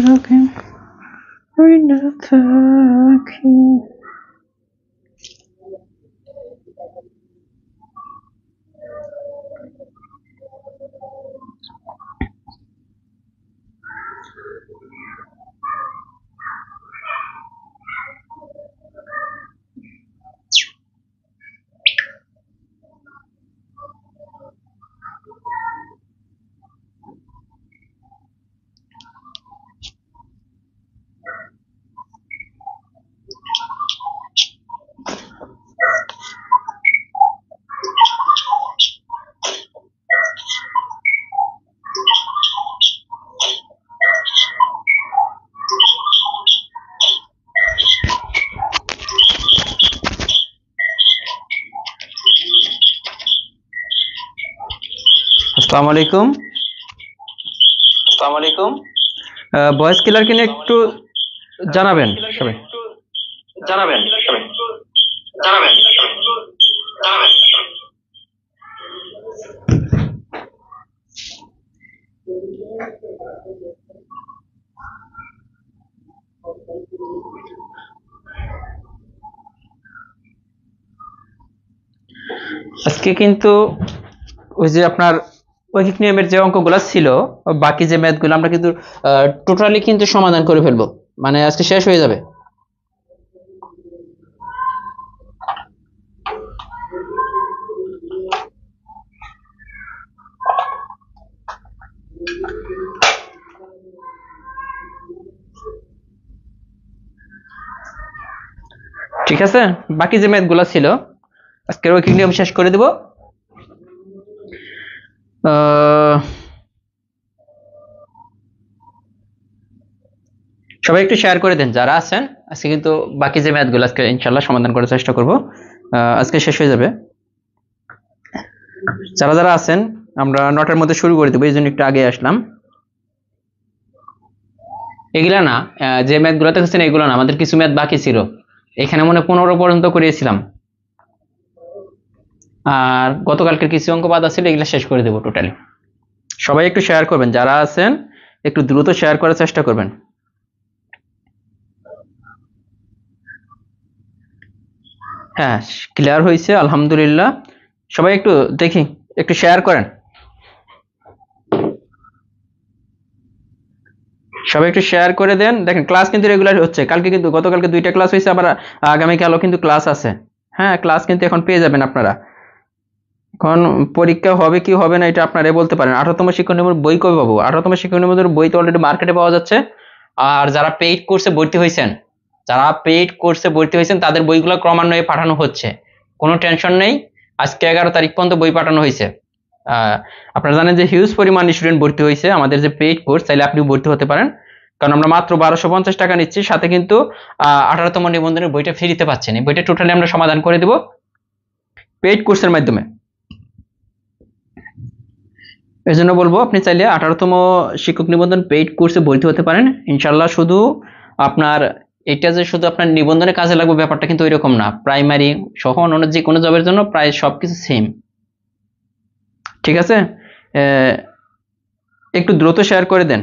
রাখি ওই না থাকি। আসসালামু আলাইকুম। ভয়েস ক্লিয়ার কিনা একটু জানাবেন সবাই। আজকে কিন্তু ওই যে আপনার ঐকিক নিয়মের যে অঙ্কগুলো ছিল, বাকি যে ম্যাথগুলো আমরা কিন্তু টোটালি কিন্তু সমাধান করে ফেলবো, মানে আজকে শেষ হয়ে যাবে। ঠিক আছে, বাকি যে ম্যাথগুলো ছিল আজকের ঐকিক নিয়ম শেষ করে দেব। সবাই একটু শেয়ার করে দেন যারা আছেন। আজকে কিন্তু বাকি যে ম্যাথগুলো আজকে ইনশাল্লাহ সমাধান করার চেষ্টা করব, আজকে শেষ হয়ে যাবে। যারা যারা আছেন আমরা 9টার মধ্যে শুরু করে দেবো, এই জন্য একটু আগে আসলাম। এগুলা না, যে ম্যাথগুলো দেখছেন এগুলো না, আমাদের কিছু ম্যাথ বাকি ছিল। এখানে মনে 15 পর্যন্ত করিয়েছিলাম, আর গতকালকের কিছু অঙ্ক বাদ ছিল, এগুলা শেষ করে দেবো টোটালি। সবাই একটু শেয়ার করবেন, যারা আছেন একটু দ্রুত শেয়ার করার চেষ্টা করবেন। হ্যাঁ, ক্লিয়ার হয়েছে আলহামদুলিল্লাহ। সবাই একটু দেখি, একটু শেয়ার করেন। সবাই একটু শেয়ার করে দেন। দেখেন ক্লাস কিন্তু রেগুলার হচ্ছে, কালকে কিন্তু গতকালকে 2টা ক্লাস হয়েছে, আবার আগামীকালও কিন্তু ক্লাস আছে। হ্যাঁ, ক্লাস কিন্তু এখন পেয়ে যাবেন আপনারা। এখন পরীক্ষা হবে কি হবে না এটা আপনারাই বলতে পারেন। 18তম শিক্ষক নিবন্ধন বই কবে পাবো? 18তম শিক্ষক নিবন্ধনের বই তো অলরেডি মার্কেটে পাওয়া যাচ্ছে। আর যারা পেইড কোর্সে ভর্তি হয়েছেন, তাদের বইগুলো ক্রমান্বয়ে পাঠানো হচ্ছে, কোনো টেনশন নেই। আজকে 11 তারিখ পর্যন্ত বই পাঠানো হয়েছে। আপনারা জানেন যে হিউজ পরিমাণ স্টুডেন্ট ভর্তি হয়েছে আমাদের যে পেইড কোর্স, চাইলে আপনি ভর্তি হতে পারেন, কারণ আমরা মাত্র 1250 টাকা নিচ্ছি, সাথে কিন্তু 18তম নিবন্ধনের বইটা ফ্রিতে পাচ্ছেন। এই বইটা টোটালি আমরা সমাধান করে দেব পেইড কোর্সের মাধ্যমে। এই জন্য বলবো আপনি চাইলে 18তম শিক্ষক নিবন্ধন পেইড কোর্সে ভর্তি হতে পারেন ইনশাল্লাহ। শুধু আপনার এটা যে শুধু আপনার নিবন্ধনে কাজে লাগবে ব্যাপারটা কিন্তু ওইরকম না, প্রাইমারি সহ অন্য যে কোনো জবের জন্য প্রায় সবকিছু সেম। ঠিক আছে, একটু দ্রুত শেয়ার করে দেন।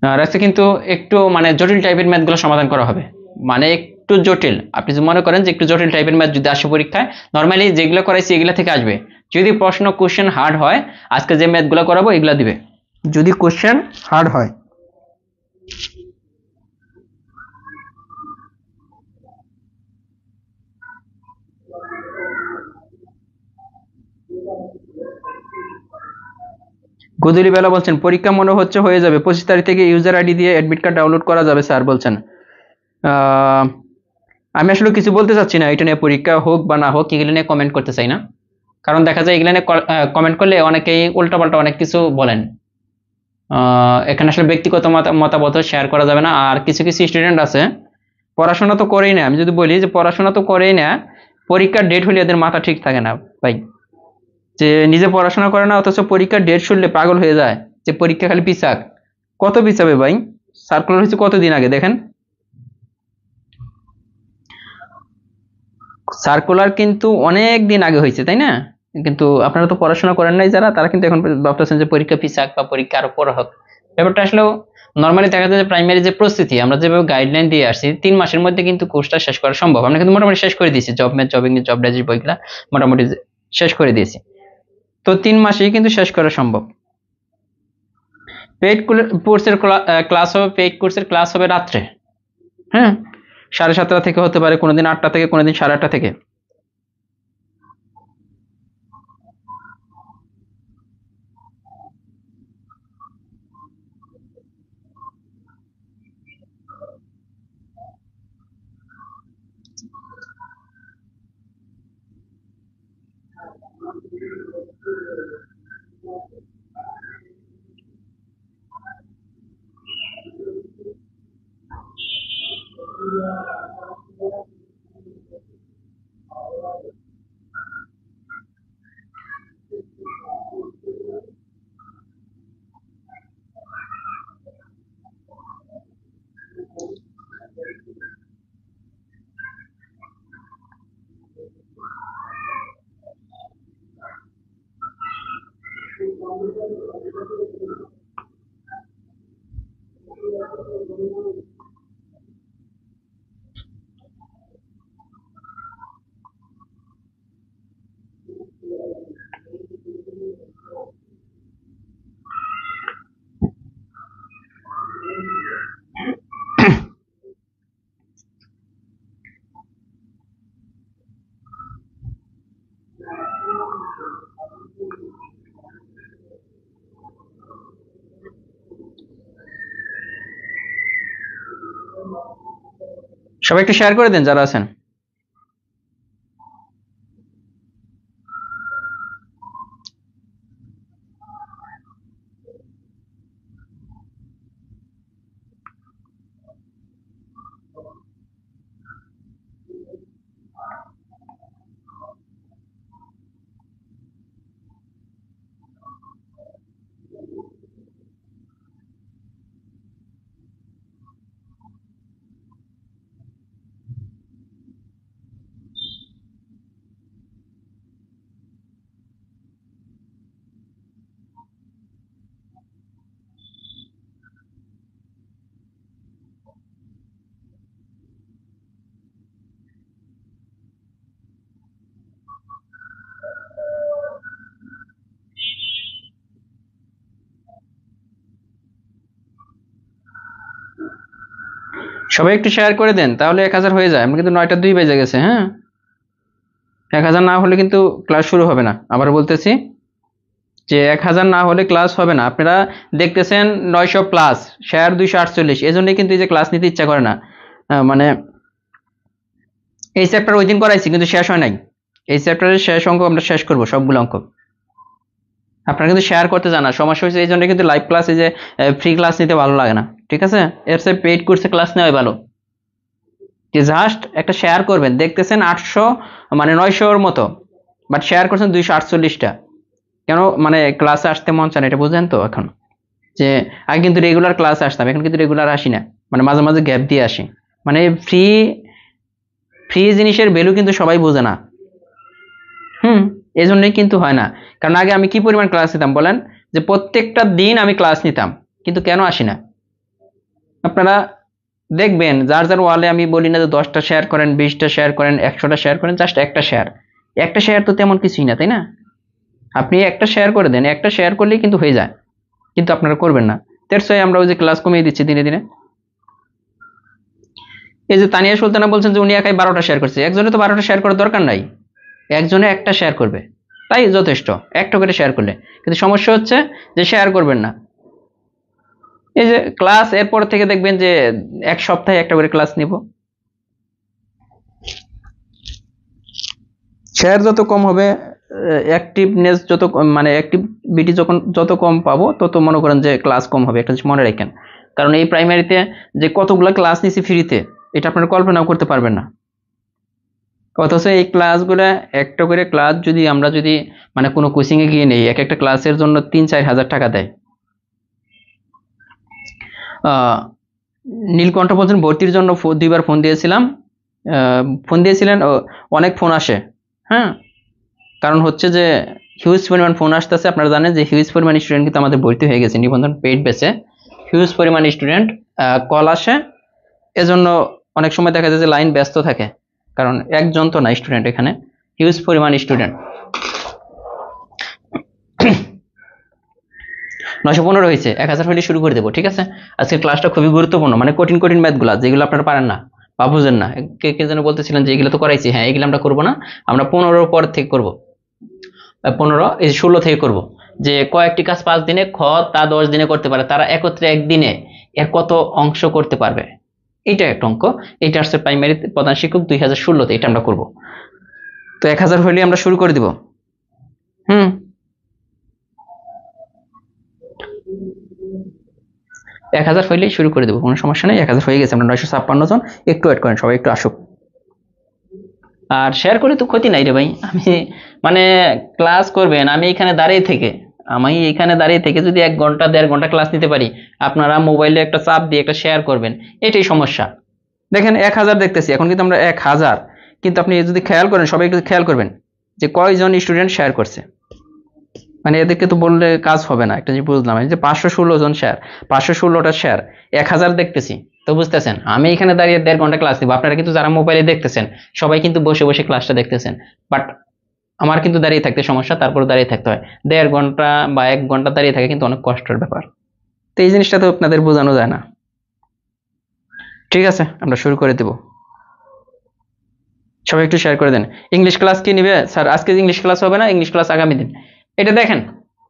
আর আজকে কিন্তু একটু মানে জটিল টাইপের ম্যাথগুলো সমাধান করা হবে, মানে একটু জটিল। আপনি যদি মনে করেন যে একটু জটিল টাইপের ম্যাথ যদি আসে পরীক্ষায়, নর্মালি যেগুলো করাইছি এগুলা থেকে আসবে। যদি প্রশ্ন কোশ্চেন হার্ড হয়, আজকে যে ম্যাথগুলো করাবো এগুলা দিবে, যদি কোশ্চেন হার্ড হয়। গুদুলি বেলা বলছেন পরীক্ষা মনে হচ্ছে হয়ে যাবে 25 তারিখ থেকে ইউজার আইডি দিয়ে অ্যাডমিট কার্ড ডাউনলোড করা যাবে স্যার বলছেন। আমি আসলে কিছু বলতে চাচ্ছি না এটা নিয়ে, পরীক্ষা হোক বা না হোক এগুলো নিয়ে কমেন্ট করতে চাই না, কারণ দেখা যায় এগুলো নিয়ে কমেন্ট করলে অনেকেই উল্টাপাল্টা অনেক কিছু বলেন। এখানে আসলে ব্যক্তিগত মতামত শেয়ার করা যাবে না। আর কিছু কিছু স্টুডেন্ট আছে পড়াশোনা তো করেই না, আমি যদি বলি যে পড়াশোনা তো করেই না, পরীক্ষার ডেট হলে এদের মাথা ঠিক থাকে না ভাই, যে নিজে পড়াশোনা করে না অথচ পরীক্ষার ডেট শুনলে পাগল হয়ে যায় যে পরীক্ষা খালি পিছাক। কত পিছাবে ভাই? সার্কুলার হয়েছে কতদিন আগে দেখেন, সার্কুলার কিন্তু অনেক দিন আগে হয়েছে, তাই না? কিন্তু আপনারা তো পড়াশোনা করেন নাই যারা, তারা কিন্তু এখন ভাবতেছেন যে পরীক্ষা পিছাক বা পরীক্ষা আরো পড়া হোক। ব্যাপারটা আসলেও নর্মালি দেখা যায় যে প্রাইমারি যে প্রস্তুতি আমরা যেভাবে গাইডলাইন দিয়ে আসছি 3 মাসের মধ্যে কিন্তু কোর্সটা শেষ করা সম্ভব। আমরা কিন্তু মোটামুটি শেষ করে দিয়েছি, job math, job English, job digest বইগুলা মোটামুটি শেষ করে দিয়েছি। তো 3 মাসেই কিন্তু শেষ করা সম্ভব। পেইড কোর্সের ক্লাস হবে, পেইড কোর্সের ক্লাস হবে রাত্রে, হ্যাঁ, 7:30 থেকে হতে পারে, কোনোদিন 8টা থেকে, কোনোদিন 8:30 থেকে। সবাই একটু শেয়ার করে দেন যারা আছেন। সবাই একটু শেয়ার করে দেন, তাহলে 1000 হয়ে যায়। আমরা কিন্তু 9টা 2 বেজে গেছে, হ্যাঁ, 1000 না হলে কিন্তু ক্লাস শুরু হবে না। আবার বলতেছি যে 1000 না হলে ক্লাস হবে না। আপনারা দেখতেছেন 900 প্লাস, শেয়ার 248, এই জন্যই কিন্তু এই যে ক্লাস নিতে ইচ্ছা করে না। মানে এই চ্যাপ্টার ওই দিন করাইছি কিন্তু শেষ হয় নাই। এই চ্যাপ্টারের শেষ অঙ্ক আমরা শেষ করব, সবগুলো অঙ্ক। আপনারা কিন্তু শেয়ার করতে জানা, সমস্যা হয়েছে এই জন্য কিন্তু লাইভ ক্লাস, এই যে ফ্রি ক্লাস নিতে ভালো লাগে না, ঠিক আছে? এর চেয়ে পেইড কোর্সে ক্লাস নেওয়াই ভালো। যে জাস্ট একটা শেয়ার করবেন, দেখতেছেন 800 মানে 900-র মতো, বাট শেয়ার করছেন 248টা। কেন মানে ক্লাসে আসতে মন চান, এটা বুঝেন তো এখন? যে আগে কিন্তু রেগুলার ক্লাসে আসতাম, এখন কিন্তু রেগুলার আসি না, মানে মাঝে মাঝে গ্যাপ দিয়ে আসি। মানে ফ্রি ফ্রি জিনিসের ভ্যালু কিন্তু সবাই বোঝে না। এই জন্যই কিন্তু হয় না। কারণ আগে আমি কি পরিমাণ ক্লাস নিতাম বলেন, যে প্রত্যেকটা দিন আমি ক্লাস নিতাম, কিন্তু কেন আসি না? আপনারা দেখবেন যার যার ওয়ালে আমি বলি না যে 10টা শেয়ার করেন, 20টা শেয়ার করেন, 100টা শেয়ার করেন, জাস্ট একটা শেয়ার। একটা শেয়ার তো তেমন কিছুই না, তাই না? আপনি একটা শেয়ার করে দেন, একটা শেয়ার করলেই কিন্তু হয়ে যায়, কিন্তু আপনারা করবেন না। দ্যাটস ওয়াই আমরা ওই যে ক্লাস কমিয়ে দিচ্ছি দিনে দিনে। এই যে তানিয়া সুলতানা বলছেন যে উনি একাই 12টা শেয়ার করছে, একজনে তো 12টা শেয়ার করার দরকার নাই, একজনে একটা শেয়ার করবে, তাই যথেষ্ট, একটা করে শেয়ার করলে। কিন্তু সমস্যা হচ্ছে যে শেয়ার করবেন না। এই যে ক্লাস, এরপর থেকে দেখবেন যে 1 সপ্তাহে একটা করে ক্লাস নিব। শেয়ার যত কম হবে, অ্যাক্টিভনেস যত মানে অ্যাক্টিভিটি যত কম পাবো, তত মনে করেন যে ক্লাস কম হবে। একটা জিনিস মনে রাখেন, কারণ এই প্রাইমারিতে যে কতগুলো ক্লাস নিছি ফ্রিতে, এটা আপনারা কল্পনাও করতে পারবেন না। অথচ এই ক্লাসগুলো, একটা করে ক্লাস যদি আমরা মানে কোনো কোচিং এ গিয়ে নেই, এক একটা ক্লাসের জন্য 3-4 হাজার টাকা দেয়। নীলকণ্ঠ বলছেন ভর্তির জন্য 2বার ফোন দিয়েছিলাম, ফোন দিয়েছিলেন, অনেক ফোন আসে, হ্যাঁ, কারণ হচ্ছে যে হিউজ পরিমাণ ফোন আসতেছে, আপনারা জানেন যে হিউজ পরিমাণ স্টুডেন্ট কিন্তু আমাদের ভর্তি হয়ে গেছে নিবন্ধন পেইড বেসে, হিউজ পরিমাণ স্টুডেন্ট কল আসে, এজন্য অনেক সময় দেখা যায় যে লাইন ব্যস্ত থাকে, কারণ একজন তো না স্টুডেন্ট, এখানে হিউজ পরিমাণ স্টুডেন্ট। 915 হয়েছে, 1000 হলে শুরু করে দেবো, ঠিক আছে। আজকে ক্লাসটা খুবই গুরুত্বপূর্ণ, মানে কঠিন কঠিন ম্যাথগুলো যেগুলো আপনারা পারেন না বা বুঝেন না, কে কে যেন বলতেছিলেন যে এগুলো তো করাইছি, হ্যাঁ এগুলো আমরা করবো না, আমরা 15 পর থেকে করবো, 16 থেকে করব। যে কয়েকটি কাজ 5 দিনে, খ তা 10 দিনে করতে পারে, তারা একত্রে একদিনে এর কত অংশ করতে পারবে, এটা একটা অঙ্ক। এটা আসছে প্রাইমারি প্রধান শিক্ষক 2016-তে, এটা আমরা করব। তো 1000 হইলে আমরা শুরু করে দিব। 1000 হইলেই শুরু করে দেবো, কোনো সমস্যা নেই। 1000 হয়ে গেছে, আমরা 956 জন, একটু ওয়েট করেন, সবাই একটু আসুক। আর শেয়ার করে তো ক্ষতি নাই রে ভাই, আমি মানে ক্লাস করবেন, আমি এখানে দাঁড়িয়ে থেকে যদি 1 ঘন্টা 1.5 ঘন্টা ক্লাস নিতে পারি, আপনারা মোবাইলে একটা চাপ দিয়ে একটা শেয়ার করবেন, এটাই সমস্যা। দেখেন 1000 দেখতেছি এখন, কিন্তু আমরা 1000, কিন্তু আপনি যদি খেয়াল করেন, সবাই একটু খেয়াল করবেন যে কয়জন স্টুডেন্ট শেয়ার করছে, মানে এদেরকে তো বললে কাজ হবে না, একটা জিনিস বুঝলাম, এই যে 516 জন শেয়ার, 516টা শেয়ার, 1000 দেখতেছি, তো বুঝতেছেন আমি এখানে দাঁড়িয়ে 1.5 ঘন্টা ক্লাস দিব, আপনারা কিন্তু যারা মোবাইলে দেখতেছেন সবাই কিন্তু বসে বসে ক্লাসটা দেখতেছেন, বাট আমার কিন্তু দাঁড়িয়ে থাকতে সমস্যা, তারপর দাঁড়িয়ে থাকতে হয়, 1.5 ঘন্টা বা 1 ঘন্টা দাঁড়িয়ে থাকে কিন্তু অনেক কষ্টের ব্যাপার। তো এই জিনিসটা তো আপনাদের বোঝানো যায় না। ঠিক আছে, আমরা শুরু করে দেব, সবাই একটু শেয়ার করে দেন। ইংলিশ ক্লাস কি নিবে স্যার? আজকে ইংলিশ ক্লাস হবে না, ইংলিশ ক্লাস আগামী দিন। এটা দেখেন,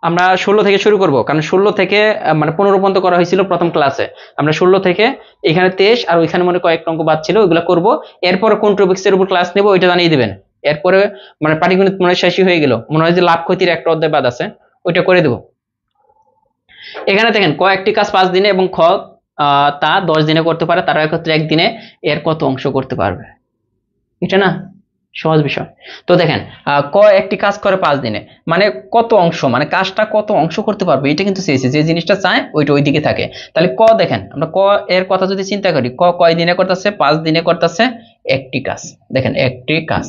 আমরা 16 থেকে শুরু করব, কারণ 16 থেকে মানে 15 পর্যন্ত করা হয়েছিল প্রথম ক্লাসে, আমরা 16 থেকে এখানে 23 আর ওইখানে মনে কয়েক অঙ্ক বাদ ছিল, ওইগুলো করব। এরপরে কোন টপিক্সের উপর ক্লাস নেব ওইটা জানিয়ে দিবেন। এরপরে মানে পাটিগণিত মনে হয় শেষই হয়ে গেল, মনে হয় যে লাভ ক্ষতির একটা অধ্যায় বাদ আছে, ওইটা করে দেব। এখানে দেখেন কয়েকটি কাজ 5 দিনে এবং খ তা 10 দিনে করতে পারে, তারা একত্রে একদিনে এর কত অংশ করতে পারবে, এটা না সহজ বিষয়। তো দেখেন ক একটি কাজ করে 5 দিনে, মানে কত অংশ, মানে কাজটা কত অংশ করতে পারবে, এটা কিন্তু চেয়েছে, যে জিনিসটা চায় ওইটা ওই দিকে থাকে। তাহলে ক দেখেন, আমরা ক এর কথা যদি চিন্তা করি, ক কয় দিনে করতেছে? 5 দিনে করতেছে একটি কাজ, দেখেন একটি কাজ।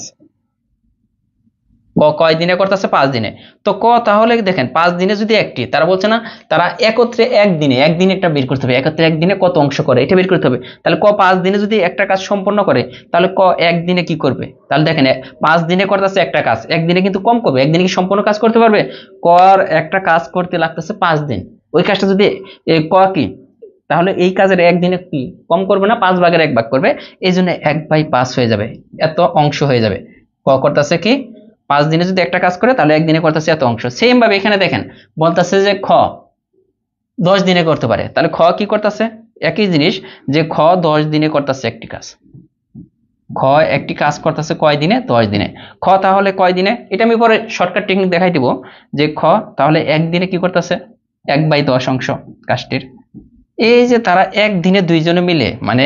ক কয় দিনে করতেছে? 5 দিনে। তো ক তাহলে দেখেন 5 দিনে যদি একটি, তারা বলছে না তারা একত্রে একদিনে একটা বের করতে হবে, একত্রে একদিনে কত অংশ করে এটা বের করতে হবে। তাহলে ক 5 দিনে যদি একটা কাজ সম্পন্ন করে, তাহলে ক একদিনে কি করবে? তাহলে দেখেন 5 দিনে করতেছে একটা কাজ, একদিনে কিন্তু কম করবে, একদিনে কি সম্পূর্ণ কাজ করতে পারবে? কর একটা কাজ করতে লাগতেছে 5 দিন, ওই কাজটা যদি ক কি, তাহলে এই কাজের একদিনে কি কম করবে না, 5 ভাগের 1 ভাগ করবে, এই জন্য 1/5 হয়ে যাবে, এত অংশ হয়ে যাবে। ক করতেছে কি 5 দিনে যদি একটা কাজ করে, তাহলে একদিনে করতেছে এত অংশ। সেম ভাবে এখানে দেখেন বলতেছে যে খ 10 দিনে করতে পারে, তাহলে খ কি করতেছে? একই জিনিস, যে খ 10 দিনে করতেছে একটি কাজ, খ একটি কাজ করতেছে কয় দিনে? 10 দিনে। খ তাহলে কয় দিনে, এটা আমি পরে শর্টকাট টেকনিক দেখাই দিব, যে খ তাহলে একদিনে কি করতেছে? 1/10 অংশ কাজটির। এই যে তারা একদিনে দুইজনে মিলে, মানে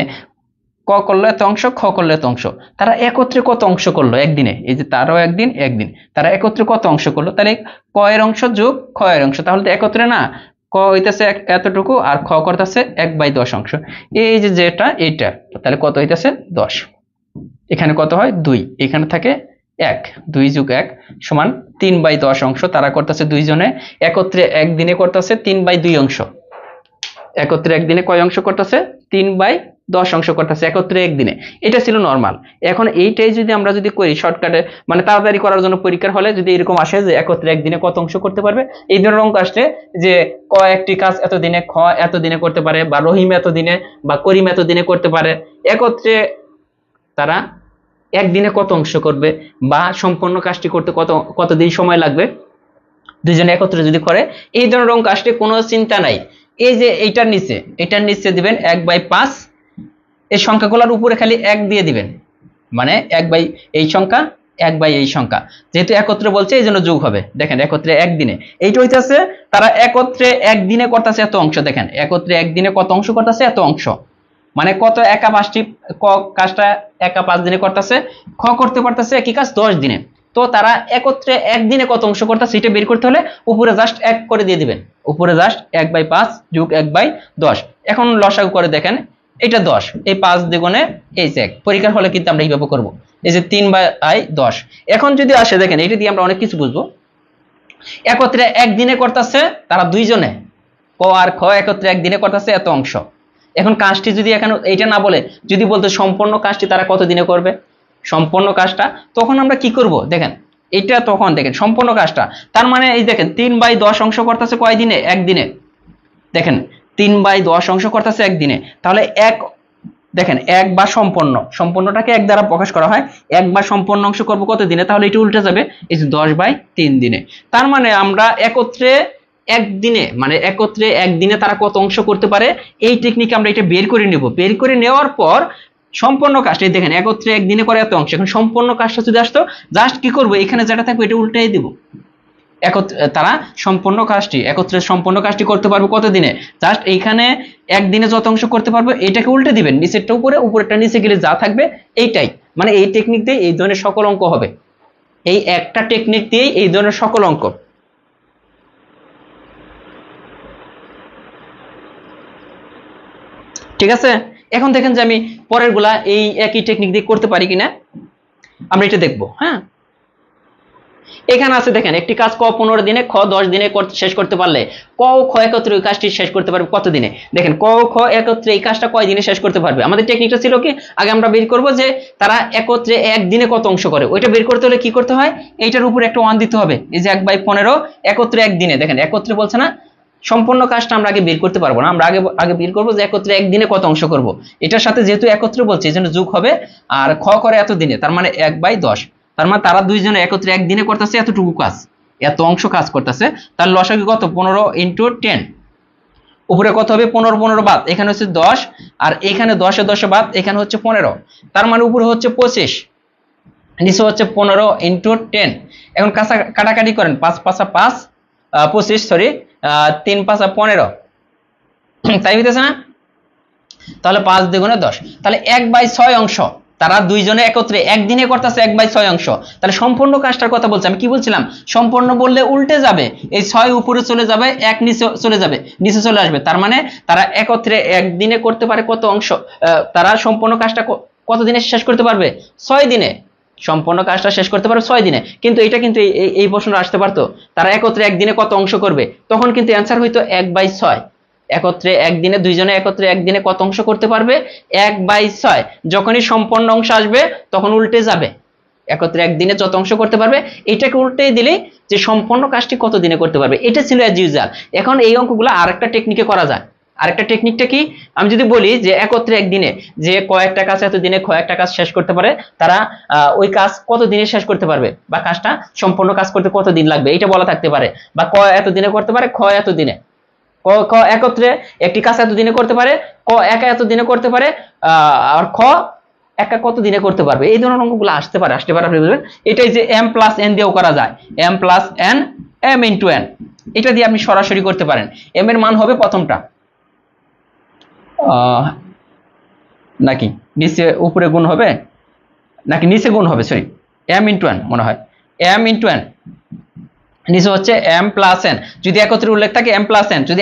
ক করলো এত অংশ, খ করলো এত অংশ, তারা একত্রে কত অংশ করলো একদিনে? এই যে তারাও একদিন তারা একত্রে কত অংশ করলো? তাহলে ক এর অংশ যোগ খ এর অংশ, তাহলে তো একত্রে না, ক হইতেছে এতটুকু আর খ করতেছে 1/10 অংশ, এই যে যেটা এটা, তাহলে কত হইতেছে? 10। এখানে কত হয়? 2, এখানে থাকে 1, 2 যোগ 1 সমান 3/10 অংশ, তারা করতেছে দুইজনে, একত্রে একদিনে করতেছে 3/2 অংশ, একত্রে একদিনে কয় অংশ করতেছে? 3/10 অংশ করতেছে একত্রে একদিনে। এটা ছিল নরমাল। এখন এইটাই যদি আমরা যদি করি শর্টকাটে, মানে তাড়াতাড়ি করার জন্য পরীক্ষার হলে যদি এরকম আসে যে একত্রে একদিনে কত অংশ করতে পারবে, এই ধরনের অঙ্ক আসলে যে ক একটি কাজ এত দিনে, খ এত দিনে করতে পারে, বা রহিম এত দিনে বা করিম এত দিনে করতে পারে, একত্রে তারা একদিনে কত অংশ করবে, বা সম্পূর্ণ কাজটি করতে কতদিন সময় লাগবে, দুইজনে একত্রে যদি করে, এই ধরনের অঙ্ক আসলে কোনো চিন্তা নাই। এই যে এটার নিচে দিবেন 1/5, এই সংখ্যাগুলোর উপরে খালি 1 দিয়ে দিবেন, মানে 1 এই সংখ্যা, 1 এই সংখ্যা, যেহেতু একত্রে বলছে এই জন্য যোগ হবে। দেখেন একত্রে একদিনে, এইটা হইতেছে তারা একত্রে একদিনে করতেছে এত অংশ, দেখেন একত্রে একদিনে কত অংশ করতেছে? এত অংশ, মানে কত একা 5টি, ক কাজটা একা 5 দিনে করতেছে, খ করতে পারতেছে একই কাজ 10 দিনে। তো তারা একত্রে একদিনে কত অংশ করতেছে এটা বের করতে হলে উপরে জাস্ট 1 করে দিয়ে দিবেন, উপরে জাস্ট 1/5 যোগ 1/10। এখন লসাগু করে দেখেন, এটা 10, এই 5 দ্বিগুণে এই 1, পরীক্ষার হলে কিন্তু আমরা এইভাবে করব। এই যে 3/10। এখন যদি আসে দেখেন এটা দিয়ে আমরা অনেক কিছু বুঝবো। একত্রে একদিনে করতেছে তারা দুইজনে, ক আর খ একত্রে একদিনে করতেছে এত অংশ। এখন কাজটি যদি এখানে এইটা না বলে যদি বলতো সম্পূর্ণ কাজটি তারা কত দিনে করবে, সম্পূর্ণ কাজটা, তখন আমরা কি করব দেখেন, এটা তখন দেখেন সম্পূর্ণ কাজটা, তার মানে এই দেখেন 3/10 অংশ করতেছে কয় দিনে, একদিনে। দেখেন 3/10 অংশ করতেছে একদিনে, তাহলে এক দেখেন এক বা সম্পন্ন, সম্পন্নটাকে এক দ্বারা প্রকাশ করা হয়, এক বা সম্পন্ন অংশ করব কত দিনে, তাহলে এটা উল্টে যাবে, এই যে 10/3 দিনে। তার মানে আমরা একত্রে একদিনে, মানে একত্রে একদিনে তারা কত অংশ করতে পারে, এই টেকনিকে আমরা এটা বের করে নেব। বের করে নেওয়ার পর সম্পূর্ণ কাজটা দেখেন একত্রে একদিনে করে এত অংশ, এখন সম্পূর্ণ কাজটা যদি আসতো জাস্ট কি করবো, এখানে যেটা থাকবে এটা উল্টাই দিব। তারা সম্পূর্ণ কাজটি একত্রে সম্পূর্ণ কাজটি করতে পারবে কত দিনে, জাস্ট এইখানে একদিনে যত অংশ করতে পারবে এটাকে উল্টে দিবেন, নিচেরটা উপরে উপরেরটা নিচে গেলে যা থাকবে এইটাই, মানে এই টেকনিক দিয়ে এই ধরনের সকল অঙ্ক হবে, এই একটা টেকনিক দিয়েই এই ধরনের সকল অঙ্ক। ঠিক আছে, এখন দেখেন যে আমি পরের গুলা এই একই টেকনিক দিয়ে করতে পারি কিনা আমরা এটা দেখবো। হ্যাঁ, এখানে আছে দেখেন একটি কাজ ক 15 দিনে, খ 10 দিনে শেষ করতে পারলে ক ও খ একত্রে ওই কাজটি শেষ করতে পারবে কত দিনে। দেখেন ক ও খ একত্রে এই কাজটা কয় দিনে শেষ করতে পারবে। আমাদের টেকনিকটা ছিল কি, আগে আমরা বের করব যে তারা একত্রে একদিনে কত অংশ করে, ওইটা বের করতে হলে কি করতে হয়, এইটার উপর একটা 1 দিতে হবে, এই যে 1/15 একত্রে একদিনে। দেখেন একত্রে বলছে না, সম্পূর্ণ কাজটা আমরা আগে বের করতে পারবো না, আমরা আগে আগে বের করবো যে একত্রে একদিনে কত অংশ করব। এটার সাথে যেহেতু একত্রে বলছে এই জন্য যোগ হবে, আর খ করে এত দিনে, তার মানে 1/10, তার মানে তারা দুইজনে একত্রে একদিনে করতেছে এতটুকু কাজ, এত অংশ কাজ করতেছে। তার লসাগু কত, 15 × 10, উপরে কত হবে 15 15 বাদ, এখানে হচ্ছে 10, আর এখানে 10 এ 10 বাদ, এখানে হচ্ছে 15, তার মানে উপরে হচ্ছে 25, নিচে হচ্ছে 15 × 10। এখন কাটাকাটি করেন, 5 5 5 25, সরি 3 5 15, তাই হইতেছে না, তাহলে 5 দ্বিগুণে 10, তাহলে 1/6 অংশ তারা দুইজনে একত্রে একদিনে করতেছে, 1/6 অংশ। তাহলে সম্পূর্ণ কাজটার কথা বলছি, আমি কি বলছিলাম, সম্পূর্ণ বললে উল্টে যাবে, এই 6 উপরে চলে যাবে, 1 নিচে চলে যাবে, নিচে চলে আসবে, তার মানে তারা একত্রে একদিনে করতে পারে কত অংশ, তারা সম্পূর্ণ কাজটা কত দিনে শেষ করতে পারবে, 6 দিনে সম্পূর্ণ কাজটা শেষ করতে পারবে 6 দিনে। কিন্তু এটা কিন্তু এই প্রশ্নটা আসতে পারতো, তারা একত্রে একদিনে কত অংশ করবে, তখন কিন্তু অ্যান্সার হইতো 1/6। একত্রে একদিনে দুইজনে একত্রে একদিনে কত অংশ করতে পারবে, 1/6। যখনই সম্পূর্ণ অংশ আসবে তখন উল্টে যাবে, একত্রে একদিনে যত অংশ করতে পারবে এটাকে উল্টে দিলে যে সম্পূর্ণ কাজটি কত দিনে করতে পারবে, এটা ছিল অ্যাজ ইউজুয়াল। এখন এই অঙ্কগুলো আরেকটা টেকনিকে করা যায়। আরেকটা টেকনিকটা কি, আমি যদি বলি যে একত্রে একদিনে যে কয়েকটা কাজ এত দিনে কয়েকটা কাজ শেষ করতে পারে, তারা ওই কাজ কত দিনে শেষ করতে পারবে, বা কাজটা সম্পূর্ণ কাজ করতে কত দিন লাগবে এটা বলা থাকতে পারে, বা ক এত দিনে করতে পারে, খ এত দিনে, ক একত্রে একটি কাজ এত দিনে করতে পারে, ক একা এত দিনে করতে পারে, আর খ একা কত দিনে করতে পারবে। এই ধরনের অঙ্কগুলো আসতে পারে আপনি বুঝবেন। এটাই যে m + n দিয়েও করা যায়, m + n, m × n, এটা দিয়ে আপনি সরাসরি করতে পারেন। m এর মান হবে প্রথমটা, নাকি নিচে উপরে গুণ হবে, নাকি নিচে গুণ হবে, সরি m × n মনে হয়, m × n, নিচে হচ্ছে m + n, যদি একত্রে উল্লেখ থাকে m + n, যদি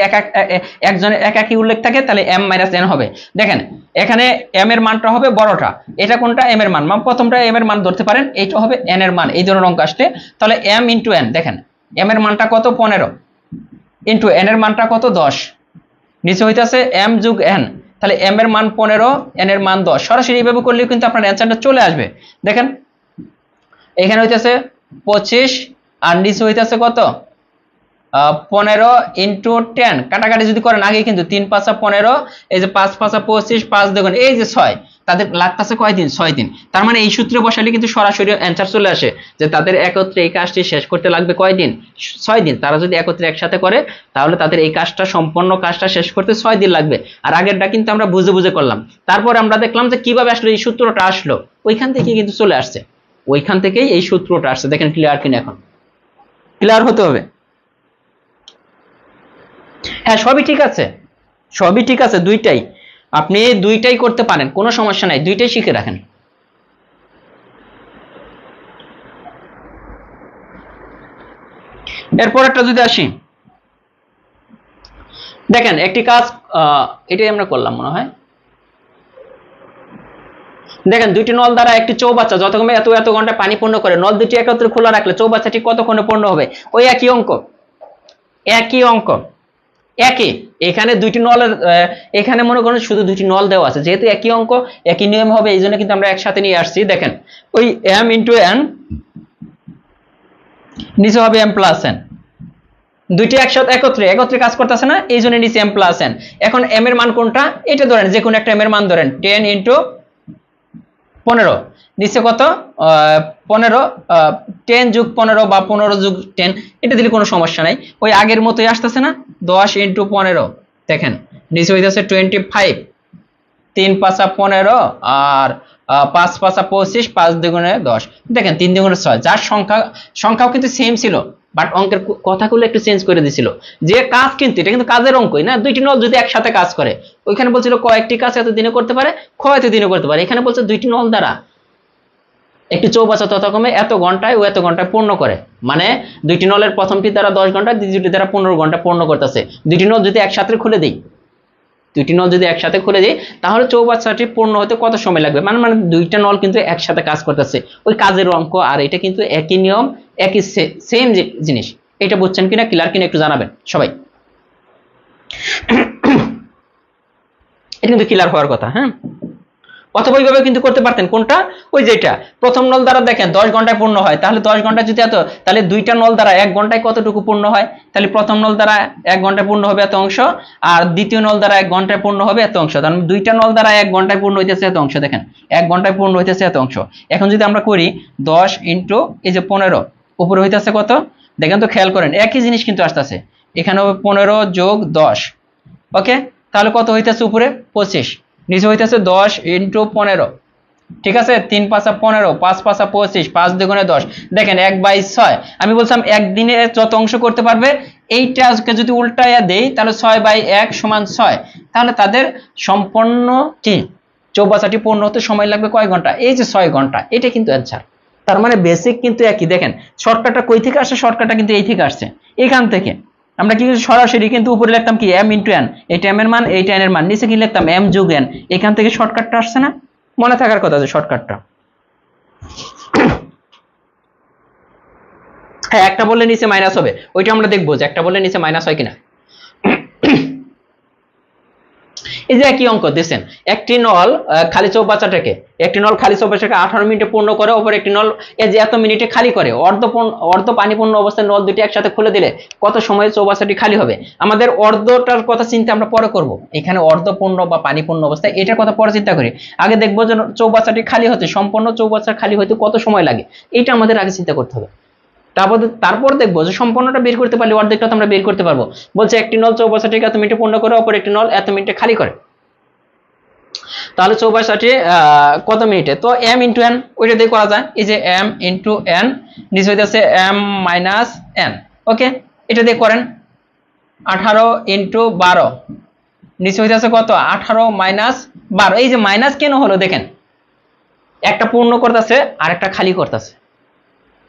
একজনের একাকী উল্লেখ থাকে তাহলে m - n হবে। দেখেন এখানে m এর মানটা হবে বড়টা, এটা কোনটা m এর মান, প্রথমটা m এর মান ধরতে পারেন, এইটা হবে n এর মান, এই ধরনের অঙ্ক আসলে তাহলে m × n, দেখেন m এর মানটা কত 15 ইন্টু n এর মানটা কত 10, নিচে হইতাছে m + n, তাহলে m এর মান 15, n এর মান 10, সরাসরি এইভাবে করলেও কিন্তু আপনার অ্যান্সারটা চলে আসবে। দেখেন এখানে হইতাছে 25, আর নিচে হইতাছে কত 15 × 10, কাটাকাটি যদি করেন আগে কিন্তু 3 5 15, এই যে 5 5 25, 5 দেখুন এই যে 6, তাদের লাগতেছে কয় দিন, 6 দিন। তার মানে এই সূত্রে বসালে কিন্তু সরাসরি অ্যান্সার চলে আসে যে তাদের একত্রে এই কাজটি শেষ করতে লাগবে কয় দিন, 6 দিন। তারা যদি একত্রে একসাথে করে তাহলে তাদের এই কাজটা সম্পূর্ণ কাজটা শেষ করতে 6 দিন লাগবে। আর আগেরটা কিন্তু আমরা বুঝে বুঝে করলাম, তারপর আমরা দেখলাম যে কিভাবে আসলে এই সূত্রটা আসলো, ওইখান থেকে কিন্তু চলে আসছে, ওইখান থেকেই এই সূত্রটা আসছে। দেখেন ক্লিয়ার কিনা, এখন ক্লিয়ার হতে হবে। হ্যাঁ সবই ঠিক আছে, সবই ঠিক আছে, দুইটাই আপনি দুইটাই করতে পারেন, কোনো সমস্যা নাই, দুইটাই শিখে রাখেন। এরপর একটা যদি আসি, দেখেন একটি কাজ এটাই আমরা করলাম মনে হয়, দেখেন দুইটি নল দ্বারা একটি চৌবাচ্চা যথাক্রমে এত এত ঘন্টা পানি পূর্ণ করে, নল দুটি একত্রে খোলা রাখলে চৌবাচ্চাটি কতক্ষণে পূর্ণ হবে? ওই একই অঙ্ক, একই অঙ্ক, একই। এখানে দুইটি নলের এখানে মনে করেন শুধু দুইটি নল দেওয়া আছে, যেহেতু একই অঙ্ক একই নিয়ম হবে, এই জন্য কিন্তু আমরা একসাথে নিয়ে আসছি। দেখেন ওই m ইন্টু n, নিচে হবে m প্লাস n, দুইটি একসাথে একত্রে একত্রে কাজ করতেছে না, এই জন্য নিচে m প্লাস n। এখন m এর মান কোনটা? এটা ধরেন, যে কোনো একটা m এর মান ধরেন 10 ইন্টু 15, নিচে কত 15, 10 যোগ 15 বা 15 যোগ 10, এটা দিলে কোনো সমস্যা নাই, ওই আগের মতোই আসতেছে না। 10 ইন্টু 15, দেখেন নিচে হইতেছে 25, 3 পাঁচা 15 আর 5 পাঁচা 25, 5 দুগুণে 10, দেখেন 3 দুগুণে 6, যার সংখ্যাও কিন্তু সেম ছিল, বাট অঙ্কের কথাগুলো একটু চেঞ্জ করে দিছিল। যে কাজ কিন্তু এটা কিন্তু কাজের অঙ্কই না, দুইটি নল যদি একসাথে কাজ করে, ওইখানে বলছিল কয়েকটি কাজ এত দিনে করতে পারে, এত দিনে করতে পারে, এখানে বলছে দুইটি নল দ্বারা একটি চৌবাচ্চা তথাক্রমে এত ঘন্টায় ও এত ঘন্টায় পূর্ণ করে, মানে দুইটি নলের প্রথমটি দ্বারা 10 ঘন্টা, দ্বিতীয়টি দ্বারা 15 ঘন্টা পূর্ণ করতেছে। দুইটি নল যদি একসাথে খুলে দিই, দুইটি নল যদি একসাথে খুলে দিই, তাহলে চৌবাচ্চাটি পূর্ণ হতে কত সময় লাগবে? মানে মানে দুইটা নল কিন্তু একসাথে কাজ করতেছে, ওই কাজের অঙ্ক, আর এটা কিন্তু একই নিয়ম, একই সেম জিনিস। এটা বুঝছেন কিনা, ক্লিয়ার কিনা একটু জানাবেন সবাই। এটা কিন্তু ক্লিয়ার হওয়ার কথা। হ্যাঁ, অথবা ওইভাবে কিন্তু করতে পারতেন, কোনটা? ওই যেটা প্রথম নল দ্বারা দেখেন 10 ঘন্টায় পূর্ণ হয়, তাহলে 10 ঘন্টা যদি এত, তাহলে দুইটা নল দ্বারা 1 ঘন্টায় কতটুকু পূর্ণ হয়? তাহলে প্রথম নল দ্বারা 1 ঘন্টায় পূর্ণ হবে এত অংশ, আর দ্বিতীয় নল দ্বারা 1 ঘন্টায় পূর্ণ হবে এত অংশ, তার মানে দুইটা নল দ্বারা 1 ঘন্টায় পূর্ণ হইতেছে এত অংশ। দেখেন 1 ঘন্টায় পূর্ণ হইতেছে এত অংশ। এখন যদি আমরা করি 10 ইন্টু এই যে 15, উপরে হইতেছে কত? দেখেন তো, খেয়াল করেন একই জিনিস কিন্তু আসতেছে, এখানে হবে 15 যোগ 10, ওকে, তাহলে কত হইতেছে? উপরে 25, নিচে হইতেছে 10 ইন্টু 15, ঠিক আছে, 3 পাঁচা 15, 5 পাঁচা 25, 5 দুগুণে 10, দেখেন 1/6। আমি বলছিলাম একদিনে যত অংশ করতে পারবে, এইটাকে যদি উল্টাইয়া দেই তাহলে 6/1 সমান 6, তাহলে তাদের সম্পূর্ণ কি চৌবাচ্চাটি পূর্ণ হতে সময় লাগবে কয় ঘন্টা? এই যে 6 ঘন্টা। এটা কিন্তু অ্যান্সার। তার মানে বেসিক কিন্তু একই। দেখেন শর্টকাটটা কই থেকে আসে? শর্টকাটটা কিন্তু এই থেকে আসছে, এখান থেকে। আমরা কি সরাসরি কিন্তু উপরে লিখতাম কি m ইন্টু n, এইটা m এর মান, এইটা n এর মান, নিচে কি লিখতাম m যোগ n, এখান থেকে শর্টকাটটা আসছে না? মনে থাকার কথা যে শর্টকাটটা। হ্যাঁ, একটা বললে নিচে মাইনাস হবে, ওইটা আমরা দেখবো যে একটা বললে নিচে মাইনাস হয় কিনা। এই যে একই অঙ্ক দিয়েছেন, একটি নল খালি চৌবাচ্চাটাকে, একটি নল খালি চৌবাচ্চাটাকে 18 মিনিটে পূর্ণ করে, অপর একটি নল এই যে এত মিনিটে খালি করে, অর্ধ পানিপূর্ণ অবস্থায় নল দুটি একসাথে খুলে দিলে কত সময়ে চৌবাচ্চাটি খালি হবে? আমাদের অর্ধটার কথা চিন্তা আমরা পরে করব, এখানে অর্ধপূর্ণ বা পানিপূর্ণ অবস্থায় এটার কথা পরে চিন্তা করি। আগে দেখবো যে চৌবাচ্চাটি খালি হতে, সম্পূর্ণ চৌবাচ্চা খালি হতে কত সময় লাগে, এটা আমাদের আগে চিন্তা করতে হবে। তারপর দেখবো যে সম্পূর্ণটা বের করতে পারলে অর্ধেকটা তো আমরা বের করতে পারবো। বলছে একটি নল চৌবাচ্চাটিকে এত মিনিটে পূর্ণ করে, অপর একটি নল এত মিনিটে খালি করে, তাহলে চৌবাচ্চাটি কত মিনিটে? তো m ইন্টু n, ওইটা দিয়ে করা যায়। এই যে m ইন্টু n, নিচে হইতেছে m মাইনাস n, ওকে, এটা দিয়ে করেন। 18 ইন্টু 12, নিচে হইতেছে কত? 18 মাইনাস 12। এই যে মাইনাস কেন হলো? দেখেন একটা পূর্ণ করতেছে আর একটা খালি করতেছে,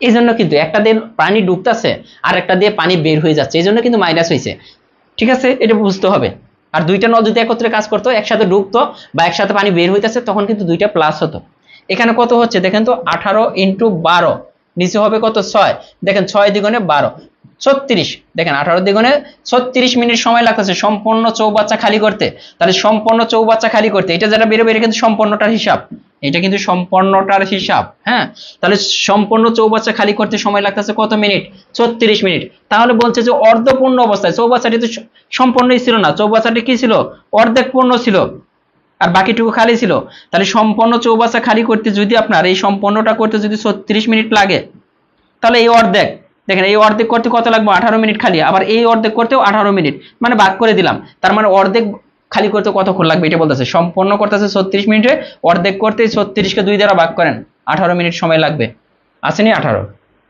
এই জন্য কিন্তু একটা দিয়ে পানি ঢুকতেছে আর একটা দিয়ে পানি বের হয়ে যাচ্ছে, এই জন্য কিন্তু মাইনাস হয়েছে, ঠিক আছে, এটা বুঝতে হবে। আর দুইটা নল যদি একত্রে কাজ করতো, একসাথে ঢুকতো বা একসাথে পানি বের হইতেছে, তখন কিন্তু দুইটা প্লাস হতো। এখানে কত হচ্ছে দেখেন তো? 18 ইন্টু 12, নিচে হবে কত? 6, দেখেন 6 দ্বিগুণে 12, 36, দেখেন 18 দ্বিগুণে 36 মিনিট সময় লাগতেছে সম্পূর্ণ চৌবাচ্চা খালি করতে। তাহলে সম্পূর্ণ চৌবাচ্চা খালি করতে, এটা যেটা বেরোবে এটা কিন্তু সম্পূর্ণটার হিসাব, এটা কিন্তু সম্পূর্ণটার হিসাব। হ্যাঁ, তাহলে সম্পূর্ণ চৌবাচ্চা খালি করতে সময় লাগতেছে কত মিনিট? 36 মিনিট। তাহলে বলছে যে অর্ধপূর্ণ অবস্থায়, চৌবাচ্চাটি তো সম্পূর্ণই ছিল না, চৌবাচ্চাটি কি ছিল? অর্ধেক পূর্ণ ছিল আর বাকিটুকু খালি ছিল। তাহলে সম্পূর্ণ চৌবাচ্চা খালি করতে যদি আপনার এই সম্পূর্ণটা করতে যদি 36 মিনিট লাগে, তাহলে এই অর্ধেক, দেখেন এই অর্ধেক করতে কত লাগবে? 18 মিনিট খালি, আবার এই অর্ধেক করতেও 18 মিনিট, মানে ভাগ করে দিলাম। তার মানে অর্ধেক খালি করতে কতক্ষণ লাগবে এটা বলতেছে। সম্পূর্ণ করতেছে 36 মিনিটে, অর্ধেক করতে 36কে 2 দ্বারা ভাগ করেন, 18 মিনিট সময় লাগবে। আসেনি 18?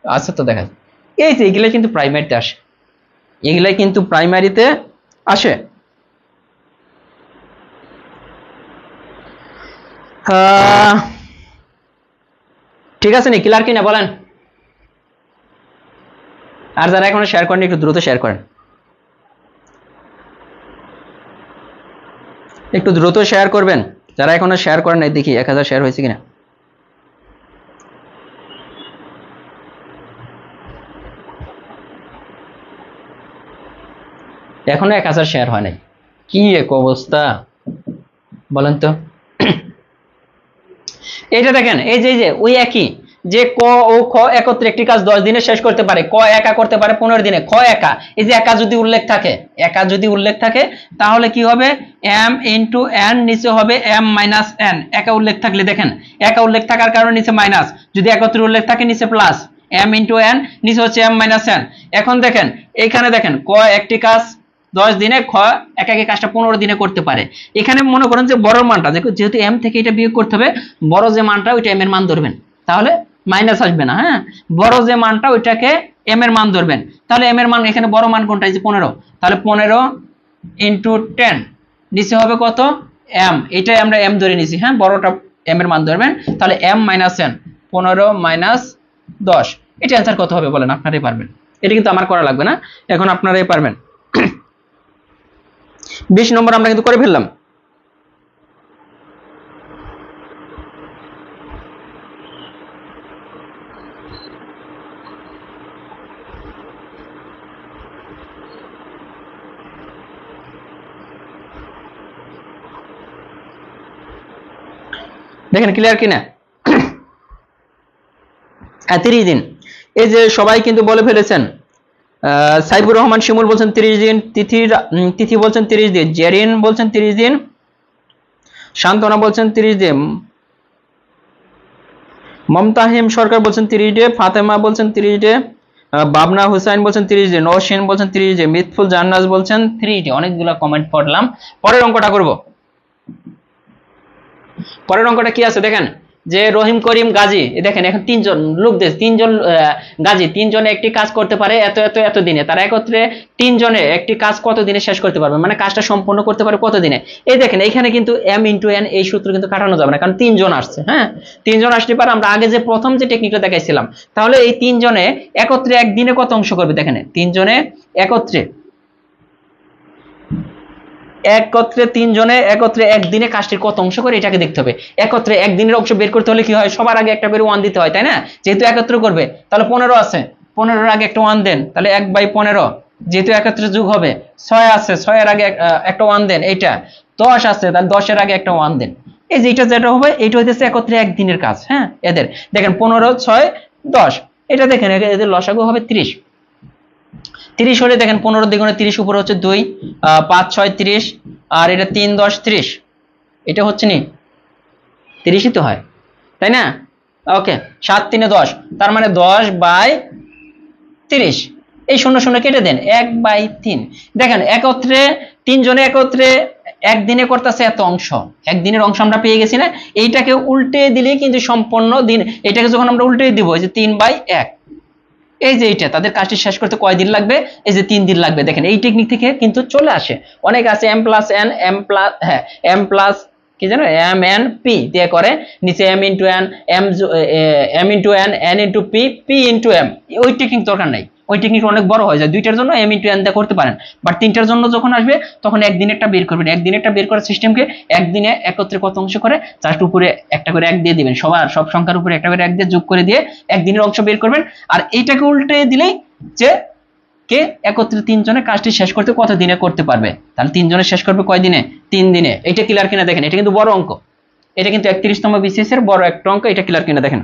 আছে তো, দেখা যায়। এই যে এগুলাই কিন্তু প্রাইমারিতে আসে, এগুলাই কিন্তু প্রাইমারিতে আসে। ঠিক আছে নি, ক্লিয়ার কিনা বলেন? আর যারা এখনো শেয়ার করেন একটু দ্রুত শেয়ার করেন, একটু দ্রুত শেয়ার করবেন। যারা এখনো শেয়ার করেন নাই দেখি 1000 শেয়ার হয়েছে কিনা। এখনো 1000 শেয়ার হয় নাই, কি এক অবস্থা বলেন তো। এইটা দেখেন, এই যে ওই একই যে ক ও খ একত্রে একটি কাজ 10 দিনে শেষ করতে পারে, ক একা করতে পারে 15 দিনে, খ একা। এই যে একা যদি উল্লেখ থাকে, একা যদি উল্লেখ থাকে তাহলে কি হবে, m ইনটু n, নিচে হবে m মাইনাস n। একা উল্লেখ থাকলে দেখেন, একা উল্লেখ থাকার কারণে নিচে মাইনাস, যদি একত্রে উল্লেখ থাকে নিচে প্লাস, m ইনটু n, নিচে হচ্ছে m মাইনাস n। এখন দেখেন এইখানে দেখেন ক একটি কাজ 10 দিনে, খ একাকি কাজটা 15 দিনে করতে পারে। এখানে মনে করেন যে বড় মানটা, যেহেতু m থেকে এটা বিয়োগ করতে হবে, বড় যে মানটা ওইটা m এর মান ধরবেন, তাহলে মাইনাস আসবে না। হ্যাঁ, বড় যে মানটা ওইটাকে m এর মান ধরবেন, তাহলে m এর মান এখানে বড় মান কোনটা, এই যে 15, তাহলে 15 ইনটু 10, নিচে হবে কত m, এটাই আমরা m ধরে নিছি। হ্যাঁ, বড়টা m এর মান ধরবেন, তাহলে m মাইনাস n, 15 মাইনাস 10, এটা অ্যান্সার কত হবে বলেন, আপনারাই পারবেন। এটা কিন্তু আমার করা লাগবে না, এখন আপনারাই পারবেন। 20 নম্বর আমরা কিন্তু করে ফেললাম। দেখেন ক্লিয়ার কিনা। 30 দিন, এই যে সবাই কিন্তু বলে ফেলেছেন। সাইফুর রহমান শিমুল বলছেন 30 দিন, তিথি বলছেন 30 দিন, জেরিন বলছেন 30 দিন, শান্তনা বলছেন 30 দিন, মমতাহিম সরকার বলছেন 30 ডে, ফাতেমা বলছেন 30 ডে, বাবনা হুসাইন বলছেন 30 ডে, নওশিন বলছেন 30 ডে, মিতফুল জান্নাত বলছেন 30 ডে। অনেকগুলো কমেন্ট পড়লাম, পরের অঙ্কটা করব। পরের অঙ্কটা কি আছে দেখেন, যে রহিম করিম গাজী, দেখেন এখন 3 জন লোক, 3 জন গাজী, 3 জনে একটি কাজ করতে পারে এত এত এত দিনে, তারা একত্রে 3 জনে একটি কাজ কত দিনে শেষ করতে পারবে, মানে কাজটা সম্পূর্ণ করতে পারে কত দিনে। এই দেখেন এখানে কিন্তু m ইনটু n, এই সূত্র কিন্তু কাটানো যাবে না, কারণ 3 জন আসছে। হ্যাঁ, 3 জন আসতে পারে, আমরা আগে যে প্রথম যে টেকনিকটা দেখাইছিলাম, তাহলে এই 3 জনে একত্রে একদিনে কত অংশ করবে, দেখেন 3 জনে একত্রে 3 জনে একত্রে একদিনে কাজটির কত অংশ করে এটাকে দেখতে হবে। একত্রে একদিনের অংশ বের করতে হলে কি হয়, সবার আগে একটা করে 1 দিতে হয়, তাই না? যেহেতু একত্রে করবে, তাহলে 15 আছে, 15 এর আগে একটা 1 দেন, তাহলে 1/15, যেহেতু একত্রে যোগ হবে। 6 আছে, 6 এর আগে একটা 1 দেন, এইটা 10 আছে, তাহলে 10 এর আগে একটা 1 দেন। এই যে এটা যেটা হবে, এটা হইতেছে একত্রে একদিনের কাজ। হ্যাঁ, এদের দেখেন 15, 6, 10, এটা দেখেন এদের লসাগু হবে 30। 30 হলে দেখেন 15 দ্বিগুণে 30, উপরে হচ্ছে 2, 5 6 30, আর এটা 3 10 30, এটা হচ্ছে নি 30ই তো হয়, তাই না? ওকে, 7 3 10, তার মানে 10/30। এই 0 0 কেটে দেন, 1/3। দেখেন একত্রে 3 জনে একত্রে একদিনে করতেছে এত অংশ, একদিনের অংশ আমরা পেয়ে গেছি না? এইটাকে উল্টে দিলে কিন্তু সম্পূর্ণ দিন, এটাকে যখন আমরা উল্টে দিব, এই যে 3/1, এই যে এইটা তাদের কাজটি শেষ করতে কয় দিন লাগবে, এই যে 3 দিন লাগবে। দেখেন এই টেকনিক থেকে কিন্তু চলে আসে। অনেক আছে m plus n, m plus কি জানো, m n p দিয়ে করে, নিচে m into n, m into n, n into p, p into m। ওই টেকনিক দরকার নাই, ওই টেকনিক অনেক বড় হয়ে যায়। 2টার জন্য m ইনটু n দিয়ে করতে পারেন, বাট 3টার জন্য যখন আসবে তখন একদিনেরটা বের করবেন। একদিনেরটা বের করার সিস্টেমকে, একদিনে একত্রে কত অংশ করে, জাস্ট উপরে একটা করে 1 দিয়ে দিবেন, সব সংখ্যার উপরে একটা করে 1 দিয়ে যোগ করে দিয়ে একদিনের অংশ বের করবেন। আর এইটাকে উল্টে দিলেই যে কে একত্রে 3 জনে কাজটি শেষ করতে কত দিনে করতে পারবে, তাহলে 3 জনে শেষ করবে কয় দিনে, 3 দিনে। এটা ক্লিয়ার কিনা দেখেন, এটা কিন্তু বড় অঙ্ক, এটা কিন্তু 31তম বিসিএস এর বড় একটা অঙ্ক। এটা ক্লিয়ার কিনা দেখেন,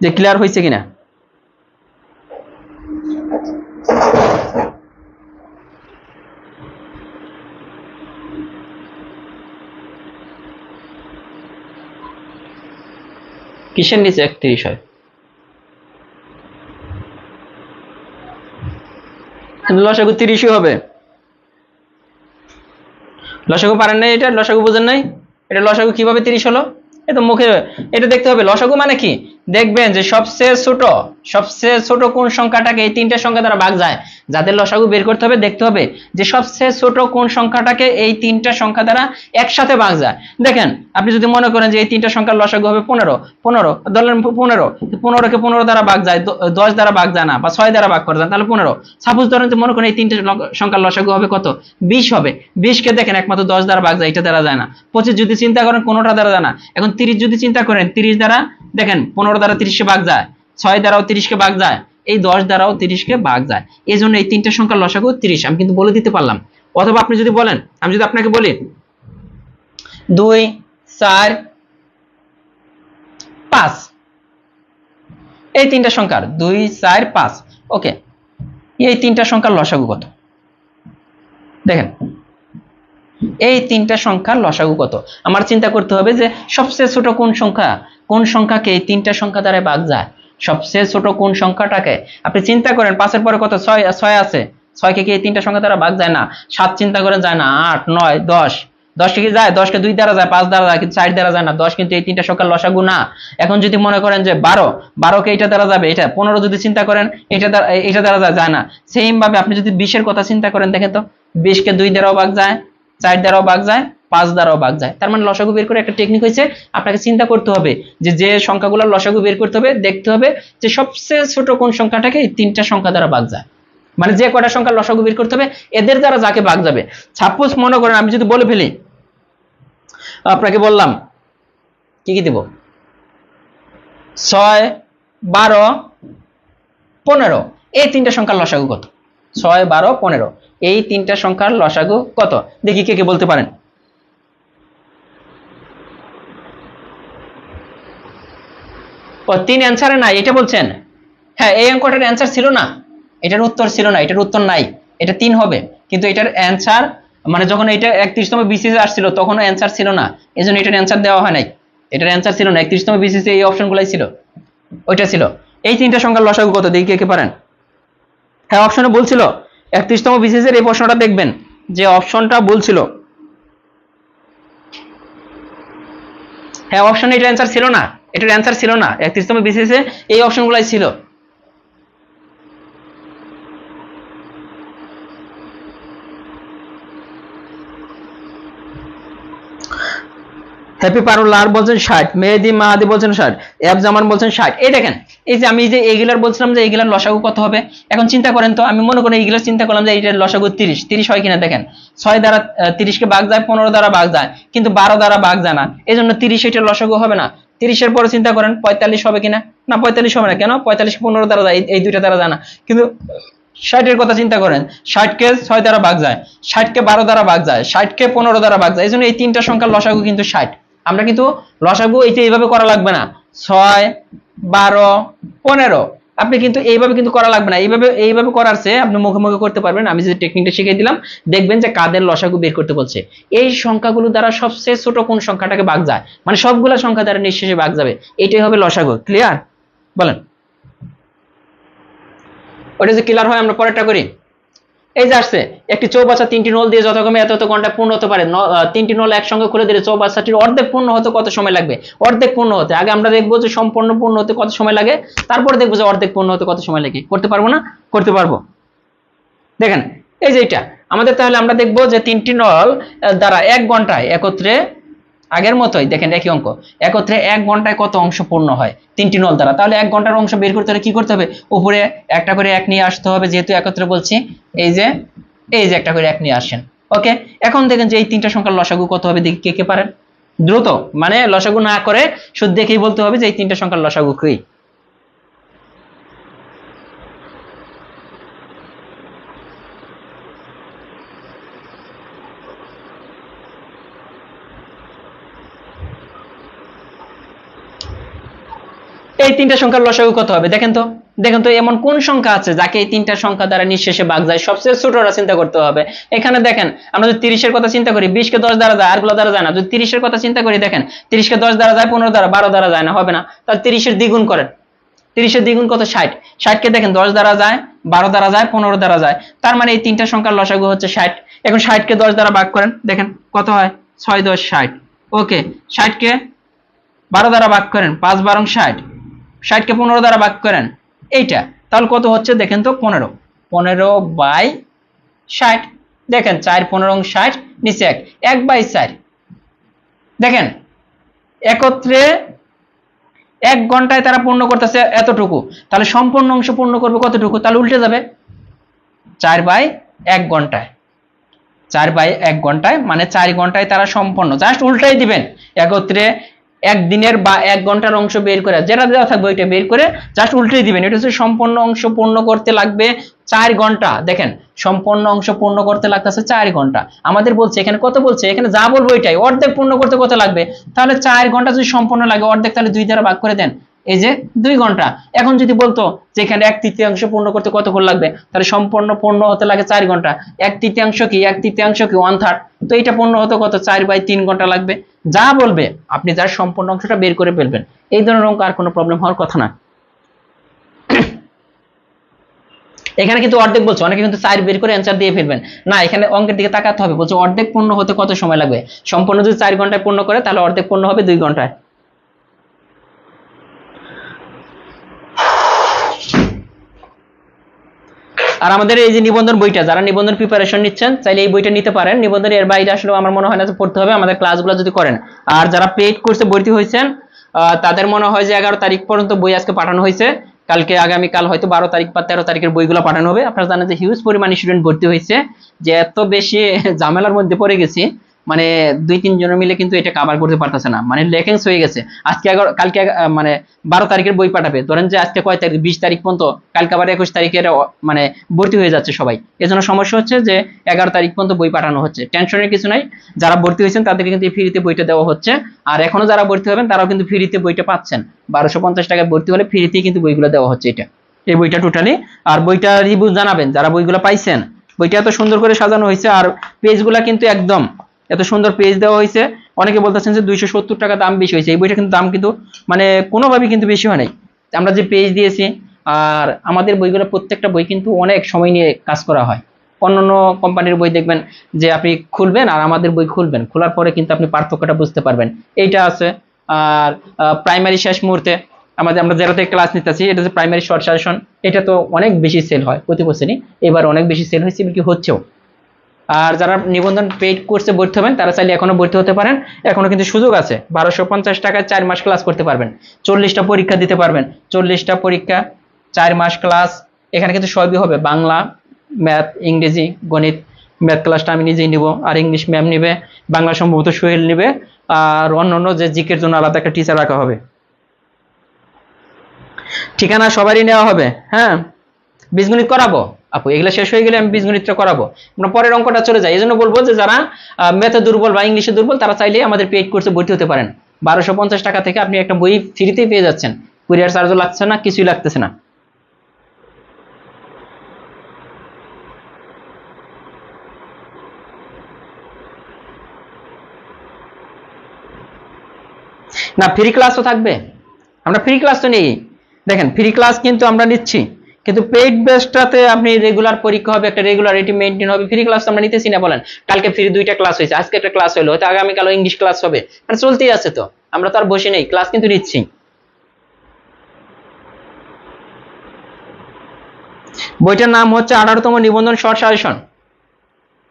যে ক্লিয়ার হয়েছে কিনা। কিসের নিচে 31 হয়, লসাগু 30ই হবে। লসাগু পারেন নাই, এটা লসাগু বোঝেন নাই, এটা লসাগু কিভাবে 30 হলো, এটা মুখে, এটা দেখতে হবে। লসাগু মানে কি, দেখবেন যে সবচেয়ে ছোট কোন সংখ্যাটাকে এই তিনটা সংখ্যা দ্বারা ভাগ যায়। যাদের লসাগু বের করতে হবে দেখতে হবে যে সবচেয়ে ছোট কোন সংখ্যাটাকে এই তিনটা সংখ্যা দ্বারা একসাথে ভাগ যায়। দেখেন আপনি যদি মনে করেন যে এই তিনটা সংখ্যার লসাগু হবে 15 ধরলেন 15 কে 15 দ্বারা ভাগ যায়, 10 দ্বারা ভাগ যায় না, বা 6 দ্বারা ভাগ করা যায়, তাহলে 15। সাপোজ ধরেন যে মনে করেন এই তিনটা সংখ্যার লসাগু হবে কত, 20 হবে। 20 কে দেখেন একমাত্র 10 দ্বারা ভাগ যায়, এটা দ্বারা যায় না। 25 যদি চিন্তা করেন কোনোটা দ্বারা যায় না। এখন 30 যদি চিন্তা করেন 30 দ্বারা দেখেন 15 দ্বারা 30 কে ভাগ যায়, 6 দ্বারাও 30 কে ভাগ যায়, এই 10 দ্বারাও 30 কে ভাগ যায়। এই জন্য এই তিনটা সংখ্যার লসাগু 30 আমি কিন্তু বলে দিতে পারলাম। অথবা আপনি যদি বলেন, আমি যদি আপনাকে বলি 2 4 5, এই তিনটা সংখ্যার 2 4 5, ওকে, এই তিনটা সংখ্যার লসাগু কত? দেখেন এই তিনটা সংখ্যার লসাগু কত আমার চিন্তা করতে হবে যে সবচেয়ে ছোট কোন সংখ্যাকে এই তিনটা সংখ্যা দ্বারা ভাগ যায়। সবচেয়ে ছোট কোন সংখ্যাটাকে আপনি চিন্তা করেন, 5 এর পরে কত, 6 আছে, 6 কে কি এই তিনটা সংখ্যা দ্বারা ভাগ যায় না। 7 চিন্তা করেন যায় না, 8 9 10, 10 কে কি যায়, 10 কে 2 দ্বারা যায়, 5 দ্বারা যায়, কিন্তু 4 দ্বারা যায় না। 10 কিন্তু এই তিনটা সংখ্যার লসাগু না। এখন যদি মনে করেন যে 12 কে এটা দ্বারা যাবে, এটা 15 যদি চিন্তা করেন এটা দ্বারা যায় না। সেম ভাবে আপনি যদি 20 এর কথা চিন্তা করেন, দেখেন তো 20 কে 2 দ্বারাও ভাগ যায়, 4 দ্বারাও ভাগ যায়, 5 দ্বারাও ভাগ যায়। তার মানে লসাগু বের করে একটা টেকনিক হয়েছে, আপনাকে চিন্তা করতে হবে যে সংখ্যাগুলোর লসাগু বের করতে হবে, দেখতে হবে যে সবচেয়ে ছোট কোন সংখ্যাটাকে এই তিনটা সংখ্যা দ্বারা ভাগ যায়। মানে যে কয়টা সংখ্যার লসাগু বের করতে হবে এদের দ্বারা যাকে ভাগ যাবে। সাপোজ মনে করেন আমি যদি বলে ফেলি, আপনাকে বললাম কি দেব, 6 12 15, এই তিনটা সংখ্যার লসাগু কত? 6 12 15, এই তিনটা সংখ্যার লসাগু কত? দেখি কে কে বলতে পারেন। ও 3 অ্যান্সারে নাই এটা বলছেন? হ্যাঁ, এই অঙ্কটার অ্যান্সার ছিল না, এটার উত্তর ছিল না, এটার উত্তর নাই। এটা 3 হবে, কিন্তু এটার অ্যান্সার মানে যখন এটা 31তম বিসিএস আসছিল তখন অ্যান্সার ছিল না, এজন্য এটার অ্যান্সার দেওয়া হয় নাই। এটার অ্যান্সার ছিল না, 31তম বিসিএস এই অপশনগুলাই ছিল, ওইটা ছিল। এই তিনটা সংখ্যার লসাগু কত দেখি কে কে পারেন। হ্যাঁ, অপশনে বলছিল 31তম বিসিএস এর এই প্রশ্নটা দেখবেন যে অপশনটা বলছিল, হ্যাঁ অপশনে এটার অ্যান্সার ছিল না, এটার অ্যান্সার ছিল না, 31তম বিসিএস এ এই অপশনগুলাই ছিল। হ্যাপি পারুল্লাহ বলছেন 60, মেহেদি মাহাদি বলছেন 60, এফ জামান বলছেন 60। এই দেখেন এই যে আমি যে এইগুলার বলছিলাম যে এইগুলার লসাগু কত হবে। এখন চিন্তা করেন তো, আমি মনে করি এইগুলার চিন্তা করলাম যে এইটার লসাগু 30 হয় কিনা। দেখেন 6 দ্বারা 30 কে ভাগ যায়, 15 দ্বারা ভাগ যায়, কিন্তু 12 দ্বারা ভাগ যায় না, এই জন্য 30 এটার লসাগু হবে না। 30 এর পরে চিন্তা করেন 45 হবে কিনা, না 45 হবে না। কেন? 45 কে 15 দ্বারা যায়, এই দুইটা দ্বারা যায় না। কিন্তু 60 এর কথা চিন্তা করেন, 60 কে 6 দ্বারা ভাগ যায়, 60 কে 12 দ্বারা ভাগ যায়, 60 কে 15 দ্বারা ভাগ যায়, এই জন্য এই তিনটা সংখ্যার লসাগু কিন্তু 60। আমরা কিন্তু লসাগু এইটা এইভাবে করা লাগবে না, 6 12 15, আপনি কিন্তু এইভাবে কিন্তু করা লাগবে না। এইভাবে করার চেয়ে আপনি মুখে মুখে করতে পারবেন। আমি যে টেকনিকটা শিখিয়ে দিলাম, দেখবেন যে কাদের লসাগু বের করতে বলছে। এই সংখ্যাগুলো দ্বারা সবচেয়ে ছোট কোন সংখ্যাটাকে ভাগ যায়, মানে সবগুলা সংখ্যা দ্বারা নিঃশেষে ভাগ যাবে, এটাই হবে লসাগু। ক্লিয়ার? বলেন ওটা যে ক্লিয়ার হয় আমরা পরেরটা করি। এই যে আসছে একটি চৌবাচ্চা 3টি নল দিয়ে যথাক্রমে এত ঘন্টায় পূর্ণ হতে পারে। 3টি নল একসঙ্গে খুলে দিলে চৌবাচ্চাটির অর্ধেক পূর্ণ হতে কত সময় লাগবে? অর্ধেক পূর্ণ হতে আগে আমরা দেখবো যে সম্পূর্ণ পূর্ণ হতে কত সময় লাগে, তারপরে দেখবো যে অর্ধেক পূর্ণ হতে কত সময় লাগে। করতে পারবো না? করতে পারবো। দেখেন এই যে এটা আমাদের, তাহলে আমরা দেখবো যে 3টি নল দ্বারা 1 ঘন্টায় একত্রে, আগের মতোই দেখেন একই অঙ্ক, একত্রে 1 ঘন্টায় কত অংশ পূর্ণ হয় 3টি নল দ্বারা। তাহলে 1 ঘন্টার অংশ বের করতে হলে কি করতে হবে? উপরে একটা করে 1 নিয়ে আসতে হবে, যেহেতু একত্রে বলছি। এই যে একটা করে 1 নিয়ে আসেন। ওকে, এখন দেখেন যে এই তিনটা সংখ্যার লসাগু কত হবে দেখি কে কে পারেন। দ্রুত, মানে লসাগু না করে শুধু দেখেই বলতে হবে যে এই তিনটা সংখ্যার লসাগু কি। এই তিনটা সংখ্যার লসাগু কত হবে দেখেন তো এমন কোন সংখ্যা আছে যাকে এই তিনটা সংখ্যা দ্বারা নিঃশেষে ভাগ যায়? সবচেয়ে ছোটটা চিন্তা করতে হবে। এখানে দেখেন আমরা যদি 30 এর কথা চিন্তা করি, 20 কে 10 দ্বারা যায়, আর গুলো দ্বারা যায় না। যদি 30 এর কথা চিন্তা করি, দেখেন 30 কে 10 দ্বারা যায়, 15 দ্বারা, 12 দ্বারা যায় না, হবে না। তাহলে 30 এর দ্বিগুণ করেন, 30 এর দ্বিগুণ কত? 60। 60 কে দেখেন 10 দ্বারা যায়, 12 দ্বারা যায়, 15 দ্বারা যায়, তার মানে এই তিনটা সংখ্যার লসাগু হচ্ছে 60। এখন 60 কে 10 দ্বারা ভাগ করেন, দেখেন কত হয়? 6 10 60। ওকে, 60 কে 12 দ্বারা ভাগ করেন, 5 12 60, 60 কে 15 দ্বারা ভাগ করেন এইটা, তাহলে কত হচ্ছে দেখেন তো 15 বাই 60। দেখেন 4 15 60 নিচে 1 বাই 4। দেখেন একত্রে 1 ঘন্টায় তারা পূর্ণ করতেছে এতটুকু, তাহলে সম্পূর্ণ অংশ পূর্ণ করবে কতটুকু, তাহলে উল্টে যাবে 4 বাই 1 ঘন্টায়। 4 বাই 1 ঘন্টায় মানে 4 ঘন্টায় তারা সম্পূর্ণ, জাস্ট উল্টাই দিবেন। একত্রে একদিনের বা 1 ঘন্টার অংশ বের করে যেটা দেওয়া থাকবে ওইটা বের করে জাস্ট উল্টাই দিবেন। এটা হচ্ছে সম্পূর্ণ অংশ পূর্ণ করতে লাগবে 4 ঘন্টা। দেখেন সম্পূর্ণ অংশ পূর্ণ করতে লাগতেছে 4 ঘন্টা। আমাদের বলছে এখানে কত বলছে, এখানে যা বলবো এটাই, অর্ধেক পূর্ণ করতে কত লাগবে, তাহলে 4 ঘন্টা যদি সম্পূর্ণ লাগে অর্ধেক তাহলে 2 দ্বারা ভাগ করে দেন, এই যে 2 ঘন্টা। এখন যদি বলতো যে এখানে 1/3 পূর্ণ করতে কতক্ষণ লাগবে, তাহলে সম্পূর্ণ পূর্ণ হতে লাগে 4 ঘন্টা। 1/3 কি 1/3 তো এটা পূর্ণ হতে কত 4 বাই 3 ঘন্টা লাগবে। যা বলবে আপনি যার সম্পূর্ণ অংশটা বের করে ফেলবেন, এই ধরনের অঙ্ক আর কোনো প্রবলেম হওয়ার কথা না। এখানে কিন্তু অর্ধেক বলছে, অনেকে কিন্তু 4 বের করে অ্যান্সার দিয়ে ফেলবেন না, এখানে অঙ্কের দিকে তাকাতে হবে। বলছে অর্ধেক পূর্ণ হতে কত সময় লাগবে, সম্পূর্ণ যদি 4 ঘন্টায় পূর্ণ করে তাহলে অর্ধেক পূর্ণ হবে 2 ঘন্টায়। আর আমাদের এই যে নিবন্ধন বইটা, যারা নিবন্ধন প্রিপারেশন নিচ্ছেন চাইলে এই বইটা নিতে পারেন। নিবন্ধন এর বাইরে আসলে আমার মনে হয় না যে পড়তে হবে, আমাদের ক্লাসগুলো যদি করেন। আর যারা পেইড কোর্সে ভর্তি হয়েছেন তাদের মনে হয় যে 11 তারিখ পর্যন্ত বই আজকে পাঠানো হয়েছে, কালকে আগামীকাল হয়তো 12 তারিখ বা 13 তারিখের বইগুলো পাঠানো হবে। আপনারা জানেন যে হিউজ পরিমাণ স্টুডেন্ট ভর্তি হয়েছে, যে এত বেশি ঝামেলার মধ্যে পড়ে গেছি, মানে 2-3 জন মিলে কিন্তু এটা কভার করতে পারতেছে না, মানে লেকেন্স হয়ে গেছে। আজকে কালকে মানে 12 তারিখের বই পাঠাবে, ধরেন যে আজকে কয় তারিখ 20 তারিখ পর্যন্ত, কালকে আবার 21 তারিখের মানে ভর্তি হয়ে যাচ্ছে সবাই। এজন্য সমস্যা হচ্ছে যে 11 তারিখ পর্যন্ত বই পাঠানো হচ্ছে। টেনশনের কিছু নাই, যারা ভর্তি হয়েছেন তাদেরকে কিন্তু ফ্রিতে বইটা দেওয়া হচ্ছে। আর এখনো যারা ভর্তি হবেন তারাও কিন্তু ফ্রিতে বইটা পাচ্ছেন। 1250 টাকায় ভর্তি হলে ফ্রিতেই কিন্তু বইগুলো দেওয়া হচ্ছে, এটা এই বইটা টোটালি। আর বইটা রিভিউ জানাবেন যারা বইগুলো পাইছেন। বইটা এত সুন্দর করে সাজানো হয়েছে, আর পেজগুলা কিন্তু একদম এত সুন্দর পেজ দেওয়া হয়েছে। অনেকে বলতেছেন যে 270 টাকা দাম বেশি হয়েছে, এই বইটা কিন্তু দাম কিন্তু মানে কোনোভাবেই কিন্তু বেশি হয় নাই। আমরা যে পেজ দিয়েছি, আর আমাদের বইগুলো প্রত্যেকটা বই কিন্তু অনেক সময় নিয়ে কাজ করা হয়। অন্যান্য কোম্পানির বই দেখবেন যে আপনি খুলবেন আর আমাদের বই খুলবেন, খোলার পরে কিন্তু আপনি পার্থক্যটা বুঝতে পারবেন। এইটা আছে। আর প্রাইমারি শেষ মুহূর্তে আমরা যেটাতে ক্লাস নিতেছি, এটা যে প্রাইমারি শর্ট সাজেশন, এটা তো অনেক বেশি সেল হয় প্রতি বছরই, এবার অনেক বেশি সেল হয়েছে, কি হচ্ছেও। আর যারা নিবন্ধন পেইড কোর্সে ভর্তি হবেন তারা চাইলে এখনো ভর্তি হতে পারেন, এখনো কিন্তু সুযোগ আছে। 1250 টাকায় 4 মাস ক্লাস করতে পারবেন, 40টা পরীক্ষা দিতে পারবেন। 40টা পরীক্ষা, 4 মাস ক্লাস, এখানে কিন্তু সবই হবে, বাংলা, ম্যাথ, ইংরেজি, গণিত। ম্যাথ ক্লাসটা আমি নিজেই নিব, আর ইংলিশ ম্যাম নিবে, বাংলা সম্ভবত সোহেল নিবে, আর অন্যান্য যে জিকের জন্য আলাদা একটা টিচার রাখা হবে। ঠিকানা সবারই নেওয়া হবে। হ্যাঁ, বীজগণিত করাবো আপু, এগুলো শেষ হয়ে গেলে আমি বীজগণিতটা করাবো, আমরা পরের অঙ্কটা চলে যাই। এই জন্য বলবো যে যারা ম্যাথে দুর্বল বা ইংলিশে দুর্বল তারা চাইলে আমাদের পেইড কোর্সে ভর্তি হতে পারেন। 1250 টাকা থেকে আপনি একটা বই ফ্রিতেই পেয়ে যাচ্ছেন, কুরিয়ার চার্জও লাগছে না, কিছুই লাগতেছে না। না, ফ্রি ক্লাসও থাকবে, আমরা ফ্রি ক্লাস তো নেই। দেখেন ফ্রি ক্লাস কিন্তু আমরা নিচ্ছি, কিন্তু পেইড বেসটাতে আপনি রেগুলার পরীক্ষা হবে, একটা রেগুলারিটি মেইনটেইন হবে। ফ্রি ক্লাস আমরা নিতেছি না বলেন, কালকে ফ্রি 2টা ক্লাস হয়েছে, আজকে একটা ক্লাস হলো, হয়তো আগামীকাল ইংলিশ ক্লাস হবে, মানে চলতেই আছে। তো আমরা তো আর বসে নেই, ক্লাস কিন্তু নিচ্ছি। বইটার নাম হচ্ছে 18তম নিবন্ধন শর্ট সাজেশন।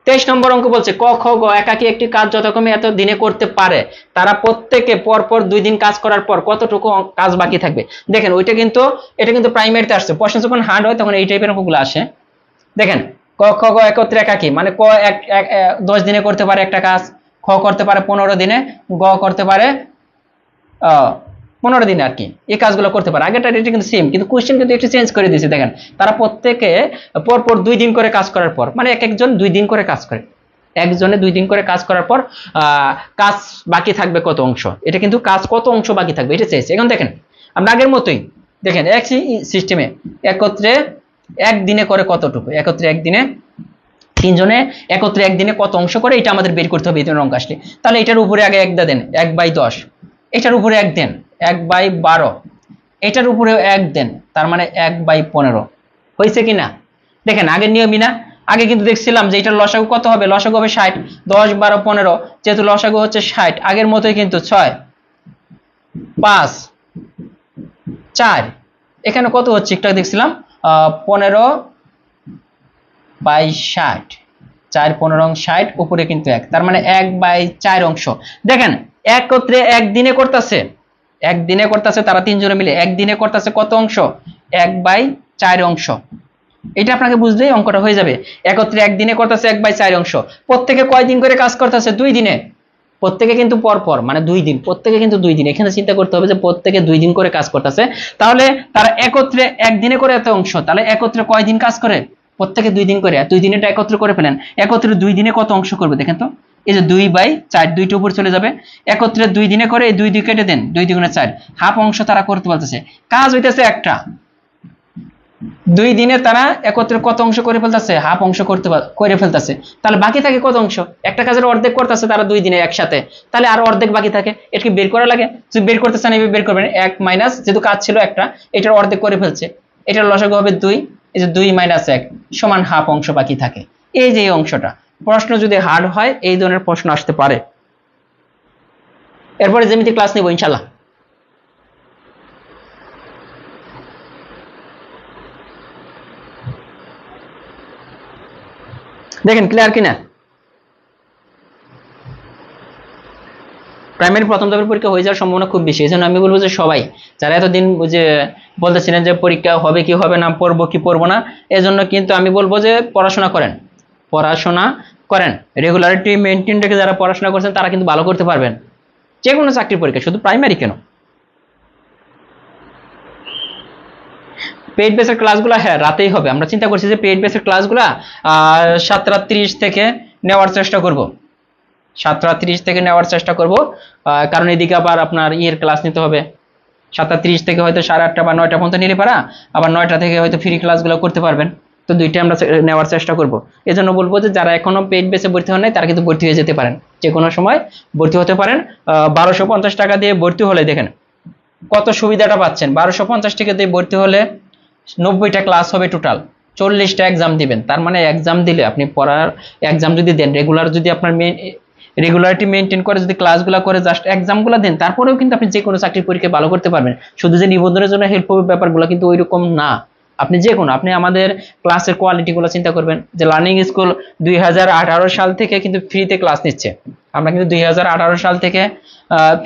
23 নম্বর অঙ্ক বলছে ক খ গ একাকি একটি কাজ যথাক্রমে এত দিনে করতে পারে, তারা প্রত্যেকে পরপর 2 দিন কাজ করার পর কতটুকু কাজ বাকি থাকবে। দেখেন এটা কিন্তু প্রাইমারিতে আসছে, প্রশ্ন যখন হার্ড হয় তখন এই টাইপের অঙ্কগুলো আসে। দেখেন ক খ গ একত্রে একাকি, মানে ক 10 দিনে করতে পারে একটা কাজ, খ করতে পারে 15 দিনে, গ করতে পারে 15 দিনে আর কি, এই কাজগুলো করতে পারে। আগেরটা এটা কিন্তু সেম, কিন্তু কোশ্চেন কিন্তু একটু চেঞ্জ করে দিয়েছে। দেখেন তারা প্রত্যেকে পরপর 2 দিন করে কাজ করার পর, মানে একজন 2 দিন করে কাজ করে, একজনে 2 দিন করে কাজ করার পর কাজ বাকি থাকবে কত অংশ, এটা কিন্তু কাজ কত অংশ বাকি থাকবে এটা চেয়েছে। এখন দেখেন আমরা আগের মতোই, দেখেন একই সিস্টেমে একত্রে 1 দিনে করে কতটুকু, একত্রে 1 দিনে 3 জনে একত্রে 1 দিনে কত অংশ করে, এটা আমাদের বের করতে হবে এই ধরনের অঙ্ক আসলে। তাহলে এটার উপরে আগে 1 দেন 1/10, এটার উপরে 1 দেন 1/12, এটার উপরেও 1 দেন, তার মানে 1/15 হয়েছে কিনা। দেখেন আগের নিয়মই না, আগে কিন্তু দেখছিলাম যে এটার লসাগু কত হবে, লসাগু হবে 60, 10 12 15, যেহেতু লসাগু হচ্ছে 60, আগের মতোই কিন্তু 6 5 4, এখানে কত হচ্ছে একটু দেখছিলাম 15/60, 4 15 উপরে কিন্তু 1, তার মানে 1/4 অংশ। দেখেন একত্রে একদিনে করতেছে তারা তিনজনে মিলে একদিনে করতেছে কত অংশ? 1/4 অংশ। এটা আপনাকে বুঝলেই অঙ্কটা হয়ে যাবে। একত্রে একদিনে করতেছে 1/4 অংশ। প্রত্যেকে কয় দিন করে কাজ করতেছে? 2 দিনে। প্রত্যেকে কিন্তু পর মানে 2 দিন, প্রত্যেকে কিন্তু 2 দিন। এখানে চিন্তা করতে হবে যে প্রত্যেকে 2 দিন করে কাজ করতেছে, তাহলে তারা একত্রে একদিনে করে এত অংশ, তাহলে একত্রে কয় দিন কাজ করে? প্রত্যেকে 2 দিন করে। 2 দিনেটা একত্রে করে ফেলেন। একত্রে 2 দিনে কত অংশ করবে দেখেন তো? এই যে 2/4, 2টা উপর চলে যাবে। একত্রে 2 দিনে করে এই 2 2 কেটে দেন, 2 2 4, হাফ অংশ তারা করতে পারতেছে। কাজ হইতেছে একটা। 2 দিনে তারা একত্রে কত অংশ করে ফেলতেছে? হাফ অংশ করে ফেলতেছে। তাহলে বাকি থাকে কত অংশ? একটা কাজের অর্ধেক করতেছে তারা 2 দিনে একসাথে, তাহলে আর অর্ধেক বাকি থাকে। এটা কি বের করা লাগে? যদি বের করতে চান এইভাবে বের করবেন, 1 মাইনাস, যেহেতু কাজ ছিল একটা, এটার অর্ধেক করে ফেলছে, এটার লসাগু হবে 2, এই যে 2 - 1 সমান হাফ অংশ বাকি থাকে। এই যে এই অংশটা, প্রশ্ন যদি হার্ড হয় এই ধরনের প্রশ্ন আসতে পারে। এরপরে জ্যামিতি ক্লাস নিব ইনশাআল্লাহ। দেখেন ক্লিয়ার কিনা? প্রাইমারি প্রথম ধাপের পরীক্ষা হয়ে যাওয়ার সম্ভাবনা খুব বেশি। এই জন্য আমি বলবো যে সবাই যারা এতদিন যে বলতেছিলেন যে পরীক্ষা হবে কি হবে না, পড়বো কি পড়বো না, এজন্য কিন্তু আমি বলবো যে পড়াশোনা করেন, রেগুলারিটি মেনটেন রেখে যারা পড়াশোনা করছেন তারা কিন্তু ভালো করতে পারবেন যে কোনো চাকরির পরীক্ষা, শুধু প্রাইমারি কেন। পেইড বেসের ক্লাসগুলো হ্যাঁ রাতেই হবে। আমরা চিন্তা করছি যে পেইড বেসের ক্লাসগুলো 7:30 থেকে নেওয়ার চেষ্টা করব, 7:30 থেকে নেওয়ার চেষ্টা করব, কারণ এদিকে আবার আপনার ইয়ের ক্লাস নিতে হবে। 7:30 থেকে হয়তো 8:30 বা 9টা পর্যন্ত নিলে পারা, আবার 9টা থেকে হয়তো ফ্রি ক্লাসগুলো করতে পারবেন। তো দুইটা আমরা নেওয়ার চেষ্টা করব। এজন্য বলবো যে যারা এখনো পেইড বেসে ভর্তি হন নাই তারা কিন্তু ভর্তি হয়ে যেতে পারেন, যে কোনো সময় ভর্তি হতে পারেন। 1250 টাকা দিয়ে ভর্তি হলে দেখেন কত সুবিধাটা পাচ্ছেন। 1250 টাকা দিয়ে ভর্তি হলে 90টা ক্লাস হবে টোটাল, 40টা এক্সাম দিবেন। তার মানে এক্সাম দিলে আপনি পড়ার এক্সাম যদি দেন, রেগুলার যদি আপনার রেগুলারিটি মেনটেন করে যদি ক্লাসগুলো করে জাস্ট এক্সামগুলো দেন, তারপরেও কিন্তু আপনি যে কোনো চাকরির পরীক্ষা ভালো করতে পারবেন। শুধু যে নিবন্ধনের জন্য হেল্প হবে ব্যাপারগুলো কিন্তু ওইরকম না। আপনি যে কোনো, আপনি আমাদের ক্লাসের কোয়ালিটিগুলো চিন্তা করবেন যে লার্নিং স্কুল 2018 সাল থেকে কিন্তু ফ্রিতে ক্লাস নিচ্ছে। আমরা কিন্তু 2018 সাল থেকে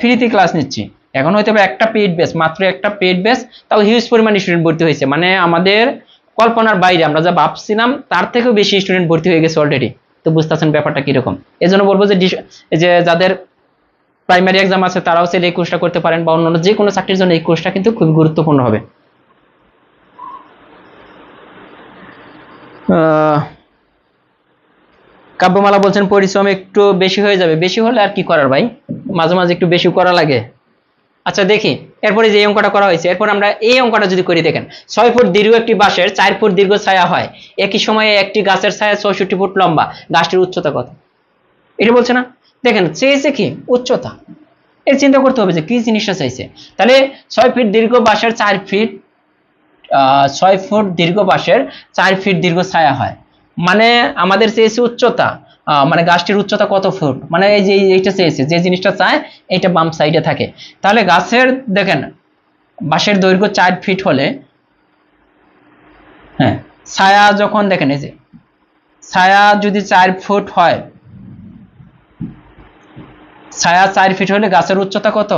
ফ্রিতে ক্লাস নিচ্ছি। এখন হয়তো একটা পেইড বেস, মাত্র একটা পেইড বেস, তাও হিউজ পরিমাণ স্টুডেন্ট ভর্তি হয়েছে, মানে আমাদের কল্পনার বাইরে। আমরা যা ভাবছিলাম তার থেকেও বেশি স্টুডেন্ট ভর্তি হয়ে গেছে অলরেডি। তো বুঝতেছেন ব্যাপারটা কিরকম। এই জন্য বলবো যে যাদের প্রাইমারি এক্সাম আছে তারাও চাইলে এই কোর্সটা করতে পারেন, বা অন্যান্য যে কোনো চাকরির জন্য এই কোর্সটা কিন্তু খুব গুরুত্বপূর্ণ হবে। কাব্যমালা বলছেন পরিশ্রম একটু বেশি হয়ে যাবে। বেশি হলে আর কি করার ভাই, মাঝে মাঝে একটু বেশি করা লাগে। আচ্ছা দেখি এরপরে যে অঙ্কটা করা হয়েছে, এরপর আমরা এই অঙ্কটা যদি করি, দেখেন 6 ফুট দীর্ঘ একটি বাঁশের 4 ফুট দীর্ঘ ছায়া হয়, একই সময়ে একটি গাছের ছায়া 64 ফুট লম্বা, গাছটির উচ্চতা কত? এটা বলছে না? দেখেন চেয়েছে কি? উচ্চতা। এর চিন্তা করতে হবে যে কি জিনিসটা চাইছে। তাহলে 6 ফিট দীর্ঘ বাঁশের 4 ফিট 6 ফুট দীর্ঘ বাঁশের 4 ফিট দীর্ঘ ছায়া হয়, মানে আমাদের চেয়েছে উচ্চতা, মানে গাছটির উচ্চতা কত ফুট, মানে এই যে এইটা চেয়েছে, যে জিনিসটা চায় এটা বাম সাইডে থাকে। তাহলে গাছের দেখেন বাঁশের দৈর্ঘ্য 4 ফিট হলে, হ্যাঁ ছায়া যখন দেখেন এই যে ছায়া যদি 4 ফুট হয়, ছায়া 4 ফিট হলে গাছের উচ্চতা কত?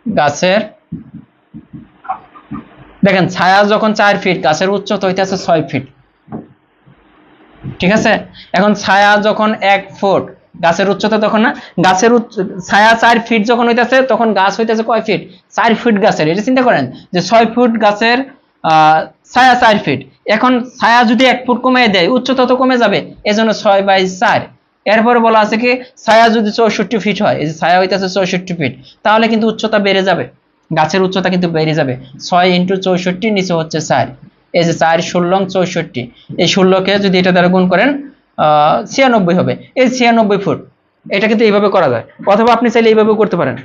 গাছের দেখেন ছায়া যখন 4 ফিট, গাছের উচ্চতা হইতেছে 6 ফিট, ঠিক আছে। এখন ছায়া যখন 1 ফুট, গাছের উচ্চতা তখন না, গাছের ছায়া 4 ফিট যখন হইতেছে তখন গাছ হইতেছে কয় ফিট? 4 ফিট গাছের। এটা চিন্তা করেন যে 6 ফুট গাছের, ছায়া 4 ফিট। এখন ছায়া যদি 1 ফুট কমিয়ে দেয় উচ্চতা তো কমে যাবে, এজন্য 6/4। এরপরে বলা আছে কি ছায়া যদি 64 ফিট হয়, এই যে ছায়া হইতেছে 64 ফিট, তাহলে কিন্তু উচ্চতা বেড়ে যাবে, গাছের উচ্চতা কিন্তু বেড়ে যাবে। 6 × 64 নিচে হচ্ছে 4, এই যে 4 16 64, এই 16কে যদি এটা দ্বারা গুণ করেন 96 হবে। এই 96 ফুট। এটা কিন্তু এইভাবে করা যায়, অথবা আপনি চাইলে এইভাবে করতে পারেন।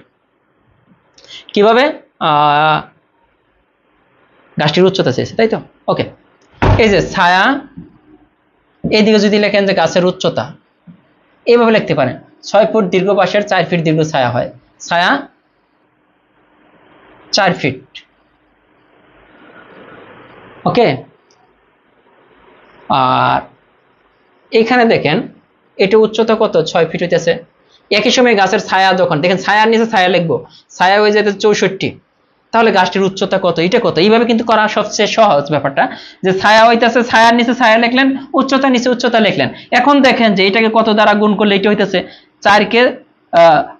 কিভাবে? গাছটির উচ্চতা চেয়েছে, তাই তো? ওকে, এই যে ছায়া, এইদিকে যদি লেখেন যে গাছের উচ্চতা, এইভাবে লিখতে পারেন 6 ফুট দীর্ঘ বাঁশের 4 ফিট দীর্ঘ ছায়া হয়, ছায়া 4 ফিট, ওকে। আর এখানে দেখেন এটা উচ্চতা কত, 6 ফিট হইতেছে। একই সময় গাছের ছায়া, যখন দেখেন ছায়ার নিচে ছায়া লিখবো, ছায়া হয়ে যেতে 64, তাহলে গাছটির উচ্চতা কত, এটা কত। এইভাবে কিন্তু করা সবচেয়ে সহজ ব্যাপারটা, যে ছায়া হইতেছে, ছায়ার নিচে ছায়া লিখলেন, উচ্চতা নিচে উচ্চতা লিখলেন। এখন দেখেন যে এটাকে কত দ্বারা গুণ করলে এটা হইতেছে 4 কে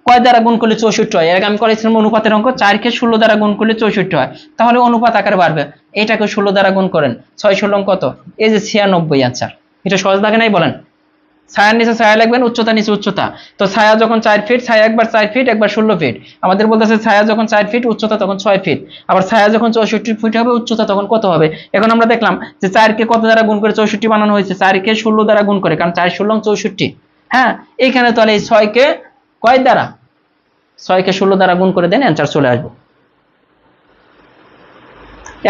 কয় দ্বারা গুণ করলে 64 হয়। এর আগে আমি করেছিলাম অনুপাতের অঙ্ক, 4 কে 16 দ্বারা গুণ করলে 64 হয়, তাহলে অনুপাত আকারে বাড়বে। এটাকে 16 দ্বারা গুণ করেন, 6 16 কত, এই যে 96 আনসার। এটা সহজ লাগে নাই বলেন? ছায়ার নিচে ছায়া লিখবেন, উচ্চতা নিচে উচ্চতা। তো ছায়া যখন 4 ফিট, ছায়া একবার 4 ফিট একবার 16 ফিট। আমাদের বলতেছে ছায়া যখন 4 ফিট, উচ্চতা তখন 6 ফিট। আবার ছায়া যখন 64 ফিট হবে, উচ্চতা তখন কত হবে। এখন আমরা দেখলাম যে 4 কে কত দ্বারা গুণ করে 64 বানানো হয়েছে, 4 কে 16 দ্বারা গুণ করে, কারণ 4 16 64। হ্যাঁ, এইখানে তাহলে এই 6 কে কয় দ্বারা, 6 কে 16 দ্বারা গুণ করে দেন, অ্যান্সার চলে আসবে।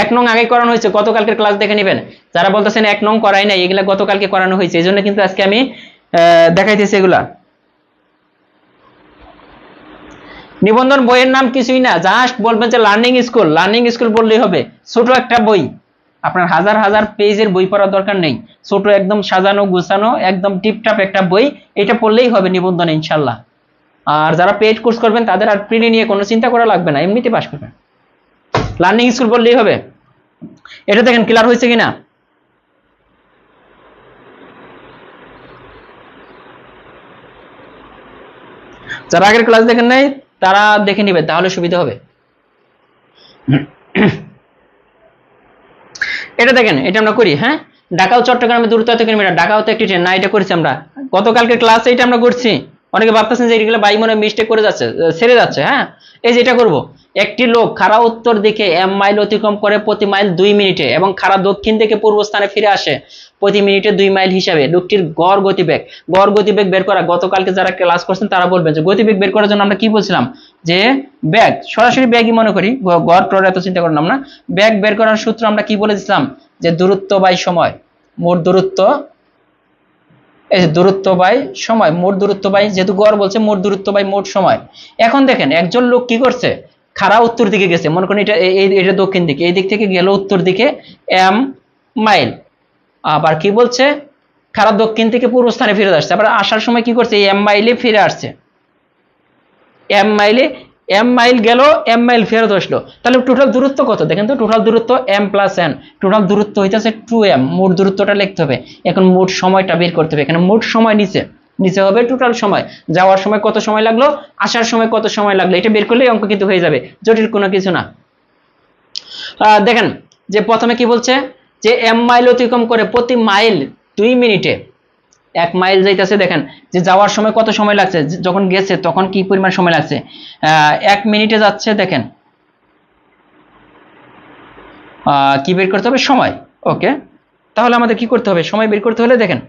1 নং আগে করানো হয়েছে, গতকালকের ক্লাস দেখে নেবেন। যারা বলতেছেন 1 নং করাই নাই, এগুলা গতকালকে করানো হয়েছে, এই জন্য কিন্তু আজকে আমি দেখাইতেছি এগুলা। নিবন্ধন বইয়ের নাম কিছুই না, জাস্ট বলবেন যে লার্নিং স্কুল। লার্নিং স্কুল বললেই হবে। ছোট একটা বই, আপনার হাজার হাজার পেজের বই পড়ার দরকার নেই। ছোট একদম সাজানো গুছানো একদম টিপটাপ একটা বই, এটা পড়লেই হবে নিবন্ধনে ইনশাল্লাহ। আর যারা পেইড কোর্স করবেন তাদের আর প্রিলি নিয়ে কোনো চিন্তা করা লাগবে না, এমনিতে পাস করবেন। লার্নিং স্কুল বললেই হবে। এটা দেখেন ক্লিয়ার হয়েছে কিনা। যারা আগের ক্লাস দেখেন নাই তারা দেখে নিবে, তাহলে সুবিধা হবে। এটা দেখেন, এটা আমরা করি। হ্যাঁ, ঢাকা ও চট্টগ্রামে দূরত্ব এত কিলোমিটার, ঢাকাও তো একটি ট্রেন না, এটা করেছি আমরা গতকালকে ক্লাসে, এটা আমরা করছি। অনেকে ভাবতেছেন যে এগুলো বাই মনে মিস্টেক করে যাচ্ছে, ছেড়ে যাচ্ছে। হ্যাঁ, এই যে এটা করব। একটি লোক খাড়া উত্তর দিকে m মাইল অতিক্রম করে প্রতি মাইল 2 মিনিটে এবং খাড়া দক্ষিণ দিকে পূর্ব স্থানে ফিরে আসে প্রতি মিনিটে 2 মাইল হিসাবে। লোকটির গড় গতিবেগ, গড় গতিবেগ বের করা। গতকালকে যারা ক্লাস করছেন তারা বলবেন যে গতিবেগ বের করার জন্য আমরা কি বলছিলাম, যে ব্যাগ, সরাসরি ব্যাগই মনে করি, গড় টড় এত চিন্তা করলাম না। ব্যাগ বের করার সূত্র আমরা কি বলেছিলাম, যে দূরত্ব বাই সময়, মোট দূরত্ব, এই যে দূরত্ব বাই সময়, মোট দূরত্ব বাই, যেহেতু গড় বলছে, মোট দূরত্ব বাই মোট সময়। এখন দেখেন একজন লোক কি করছে, খাড়া উত্তর দিকে গেছে, মনে করেন এটা দক্ষিণ দিকে, এই দিক থেকে গেল উত্তর দিকে m মাইল। আবার কি বলছে, খাড়া দক্ষিণ থেকে পূর্ব স্থানে ফিরে আসছে, আবার আসার সময় কি করছে, m মাইলে ফিরে আসছে। m মাইল গেল, m মাইল ফেরত আসলো, তাহলে টোটাল দূরত্ব কত দেখেন তো। টোটাল দূরত্ব m প্লাস n, টোটাল দূরত্ব হইতেছে 2m। মোট দূরত্বটা লিখতে হবে। এখন মোট সময়টা বের করতে হবে। এখানে মোট সময় নিচে নিচে হবে টোটাল সময়, যাওয়ার সময় কত সময় লাগলো, আসার সময় কত সময় লাগলো, এটা বের করলেই অঙ্ক কিন্তু হয়ে যাবে, জটিল কোনো কিছু না। দেখেন যে প্রথমে কি বলছে, যে m মাইল অতিক্রম করে প্রতি মাইল 2 মিনিটে 1 মাইল যাইতেছে। দেখেন যে যাওয়ার সময় কত সময় লাগছে, যখন গেছে তখন কি পরিমাণ সময় লাগছে, 1 মিনিটে যাচ্ছে। দেখেন কি বের করতে হবে, সময়। ওকে, তাহলে আমাদের কি করতে হবে, সময় বের করতে হলে দেখেন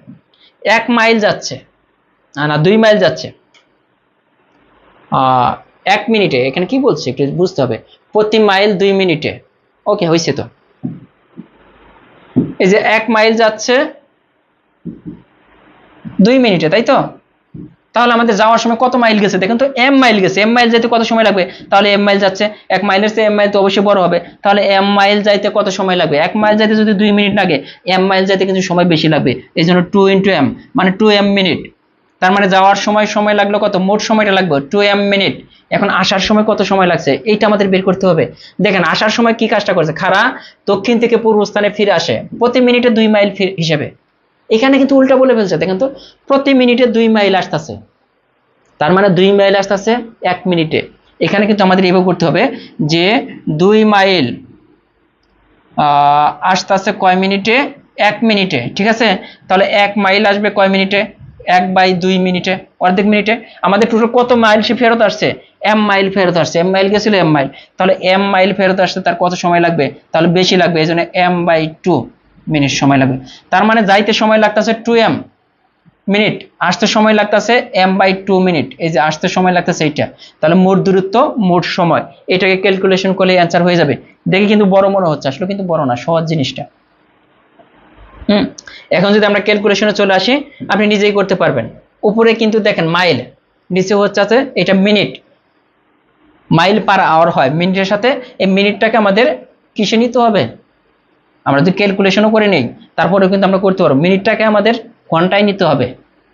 1 মাইল যাচ্ছে, না 2 মাইল যাচ্ছে 1 মিনিটে। এখানে কি বলছে একটু বুঝতে হবে, প্রতি মাইল 2 মিনিটে। ওকে, হয়েছে তো। এই যে 1 মাইল যাচ্ছে 2 মিনিটে, তাই তো। তাহলে আমাদের যাওয়ার সময় কত মাইল গেছে দেখেন তো, m মাইল গেছে। m মাইল যাইতে কত সময় লাগবে, তাহলে m মাইল যাচ্ছে, 1 মাইলের চেয়ে m মাইল তো অবশ্যই বড় হবে, তাহলে m মাইল যাইতে কত সময় লাগবে। 1 মাইল যাইতে যদি 2 মিনিট লাগে, m মাইল যাইতে কিন্তু সময় বেশি লাগবে, এই জন্য 2 × m মানে 2m মিনিট। তার মানে যাওয়ার সময় লাগলো কত, মোট সময়টা লাগবে 2m মিনিট। এখন আসার সময় কত সময় লাগছে, এইটা আমাদের বের করতে হবে। দেখেন আসার সময় কি কাজটা করছে, খাড়া দক্ষিণ থেকে পূর্ব স্থানে ফিরে আসে প্রতি মিনিটে 2 মাইল হিসেবে। এখানে কিন্তু উল্টা বলে ফেলছে, দেখেন তো, প্রতি মিনিটে 2 মাইল আসতেছে, তার মানে 2 মাইল আসতেছে 1 মিনিটে। এখানে কিন্তু আমাদের এইভাবে করতে হবে যে 2 মাইল আসতেছে কয় মিনিটে, 1 মিনিটে। ঠিক আছে, তাহলে 1 মাইল আসবে কয় মিনিটে, 1/2 মিনিটে, অর্ধেক মিনিটে। আমাদের টোটাল কত মাইল সে ফেরত আসছে, m মাইল ফেরত আসছে। m মাইল গেছিল m মাইল, তাহলে m মাইল ফেরত আসছে, তার কত সময় লাগবে, তাহলে বেশি লাগবে, এই জন্য m/2 মিনিট সময় লাগবে। তার মানে যাইতে সময় লাগতেছে 2m মিনিট, আসতে সময় লাগতেছে m/2 মিনিট। এই যে আসতে সময় লাগতেছে এইটা, তাহলে মোট দূরত্ব মোট সময়, এটাকে ক্যালকুলেশন করলে অ্যান্সার হয়ে যাবে। দেখে কিন্তু বড় মনে হচ্ছে, আসলে কিন্তু বড় না, সহজ জিনিসটা। এখন যদি আমরা ক্যালকুলেশনে চলে আসি, আপনি নিজেই করতে পারবেন। উপরে কিন্তু দেখেন মাইল, নিচে হচ্ছে এটা মিনিট, মাইল পার আওয়ার হয় মিনিটের সাথে। এই মিনিটটাকে আমাদের কিসে নিতে হবে, আমরা যদি ক্যালকুলেশনও করে নেই তারপরেও কিন্তু আমরা করতে পারবো। মিনিটটাকে আমাদের ঘন্টায় নিতে হবে,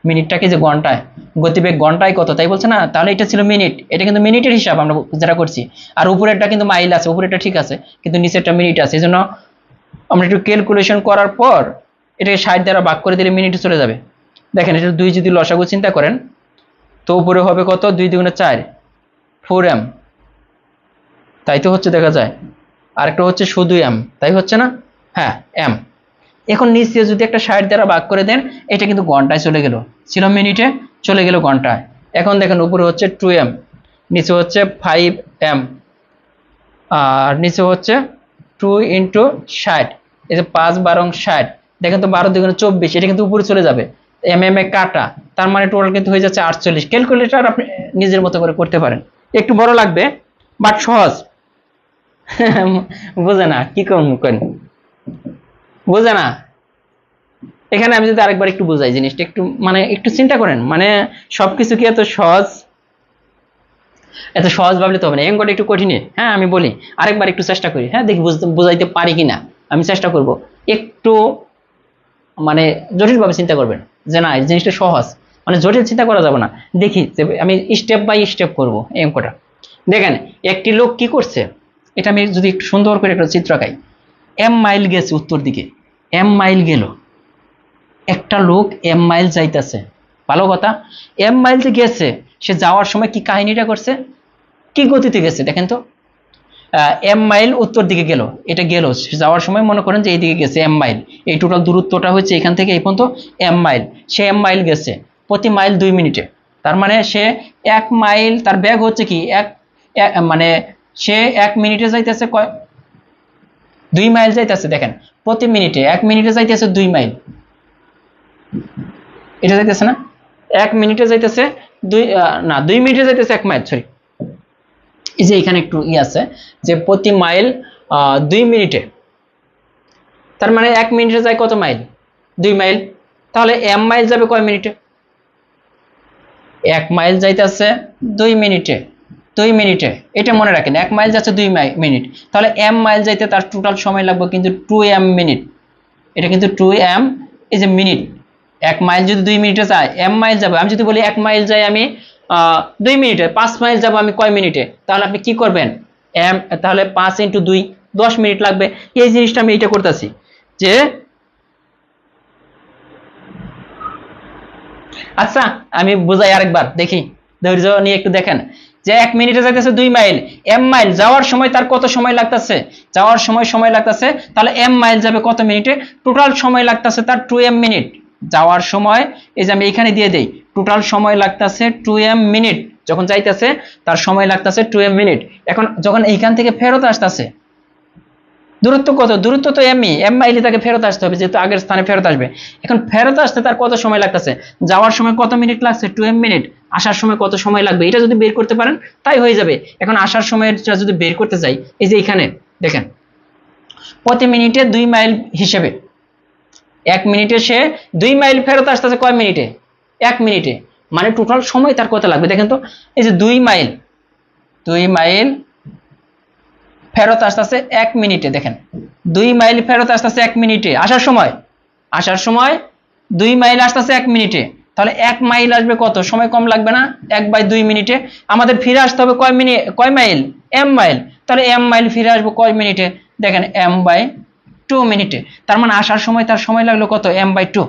মিনিটটাকে যে ঘন্টায়, গতিবেগ ঘন্টায় কত তাই বলছে না, তাহলে এটা ছিল মিনিট, এটা কিন্তু মিনিটের হিসাব আমরা যেটা করছি। আর উপরেরটা কিন্তু মাইল আছে, উপরেরটা ঠিক আছে কিন্তু নিচেরটা মিনিট আছে, এই জন্য আমরা একটু ক্যালকুলেশন করার পর এটাকে 60 দ্বারা ভাগ করে দিলে মিনিটে চলে যাবে। দেখেন এটা 2 যদি লসাগু চিন্তা করেন তো উপরে হবে কত, 2 দুগুণে 4, 4m, তাই তো হচ্ছে দেখা যায়। আরেকটা হচ্ছে শুধু m, তাই হচ্ছে না, হ্যাঁ m। এখন নিচে যদি একটা 60 দ্বারা ভাগ করে দেন এটা কিন্তু ঘন্টায় চলে গেল, ছিল মিনিটে চলে গেল ঘন্টায়। এখন দেখেন উপরে হচ্ছে 2m, নিচে হচ্ছে 5m, আর নিচে হচ্ছে 2 × 60, এই যে 5 12 60, দেখেন তো 12 দুগুণে 24, এটা কিন্তু উপরে চলে যাবে, এম এ কাটা, তার মানে টোটাল কিন্তু হয়ে যাচ্ছে 48। ক্যালকুলেটর আপনি নিজের মতো করে করতে পারেন, একটু বড় লাগবে বাট সহজ। বোঝে না কি করেন, বোঝে না। এখানে আমি যদি আরেকবার একটু বোঝাই জিনিসটা, একটু মানে একটু চিন্তা করেন, মানে সবকিছু কি এত সহজ ভাবলে তো হবে না, অঙ্কটা একটু কঠিন। হ্যাঁ আমি বলি আরেকবার একটু চেষ্টা করি, হ্যাঁ দেখি বোঝাইতে পারি কিনা, আমি চেষ্টা করব। একটু মানে জটিল ভাবে চিন্তা করবেন যে না এই জিনিসটা সহজ, মানে জটিল চিন্তা করা যাবে না। দেখি আমি স্টেপ বাই স্টেপ করবো এই অঙ্কটা। দেখেন একটি লোক কি করছে, এটা আমি যদি একটু সুন্দর করে একটা চিত্র আঁকাই। m মাইল গেছে উত্তর দিকে, m মাইল গেল, একটা লোক m মাইল যাইতেছে, ভালো কথা। m মাইল যে গেছে সে যাওয়ার সময় কি কাহিনীটা করছে, কি গতিতে গেছে দেখেন তো। m মাইল উত্তর দিকে গেল, এটা গেল যাওয়ার সময় মনে করেন যে এইদিকে গেছে m মাইল, এই টোটাল দূরত্বটা হচ্ছে এখান থেকে এই পর্যন্ত m মাইল, সে m মাইল গেছে প্রতি মাইল 2 মিনিটে। তার মানে সে 1 মাইল, তার বেগ হচ্ছে কি মানে সে 1 মিনিটে যাইতেছে 2 মাইল যাইতেছে। দেখেন প্রতি মিনিটে 1 মিনিটে যাইতেছে 2 মাইল, এটা যাইতেছে না 1 মিনিটে যাইতেছে 2 মিনিটে যাইতেছে 1 মাইল, সরি এই যে এখানে একটু আছে যে প্রতি মাইল 2 মিনিটে, তার মানে 1 মিনিটে যায় কত মাইল, 2 মাইল। তাহলে m মাইল যাবে কয় মিনিটে, 1 মাইল যাইতেছে 2 মিনিটে, 2 মিনিটে, এটা মনে রাখেন 1 মাইল যাচ্ছে 2 মিনিট, তাহলে m মাইল যাইতে তার টোটাল সময় লাগবে কিন্তু 2m মিনিট, এটা কিন্তু 2m এই যে মিনিট। 1 মাইল যদি 2 মিনিটে যায় m মাইল যাবে, আমি যদি বলি 1 মাইল যাই আমি 2 মিনিটে, 5 মাইল যাব আমি কয় মিনিটে, তাহলে আপনি কি করবেন তাহলে 5 × 2 10 মিনিট লাগবে। এই জিনিসটা আমি এটা করতেছি যে আচ্ছা আমি বুঝাই আরেকবার, দেখি ধৈর্য নিয়ে একটু দেখেন যে 1 মিনিটে যাইতেছে 2 মাইল, m মাইল যাওয়ার সময় তার কত সময় লাগতেছে, যাওয়ার সময় লাগতেছে, তাহলে m মাইল যাবে কত মিনিটে, টোটাল সময় লাগতেছে তার 2m মিনিট। যাওয়ার সময় এই যে আমি এখানে দিয়ে দেই, টোটাল সময় লাগতেছে 2m মিনিট, যখন যাইতেছে তার সময় লাগতেছে 2m মিনিট। এখন যখন এইখান থেকে ফেরত আসতেছে দূরত্ব কত, দূরত্ব তো m মাইলে তাকে ফেরত আসতে হবে যেহেতু আগের স্থানে ফেরত আসবে। এখন ফেরত আসতে তার কত সময় লাগতেছে, যাওয়ার সময় কত মিনিট লাগছে 2m মিনিট, আসার সময় কত সময় লাগবে, এটা যদি বের করতে পারেন তাই হয়ে যাবে। এখন আসার সময়টা যদি বের করতে যাই এই যে এখানে দেখেন প্রতি মিনিটে 2 মাইল হিসেবে 1 মিনিটে সে 2 মাইল ফেরত আসতেছে কয় মিনিটে, 1 মিনিটে, মানে টোটাল সময় তার কত লাগবে দেখেন তো। এই যে 2 মাইল ফেরত আসতেছে 1 মিনিটে, দেখেন 2 মাইল ফেরত আসতেছে 1 মিনিটে, আসার সময় 2 মাইল আসতেছে 1 মিনিটে, তাহলে 1 মাইল আসবে কত সময় কম লাগবে না, 1/2 মিনিটে। আমাদের ফিরে আসতে হবে কয় মাইল, m মাইল, তাহলে m মাইল ফিরে আসবো কয় মিনিটে, দেখেন m/2 মিনিটে। তার মানে আসার সময় তার সময় লাগলো কত, m/2।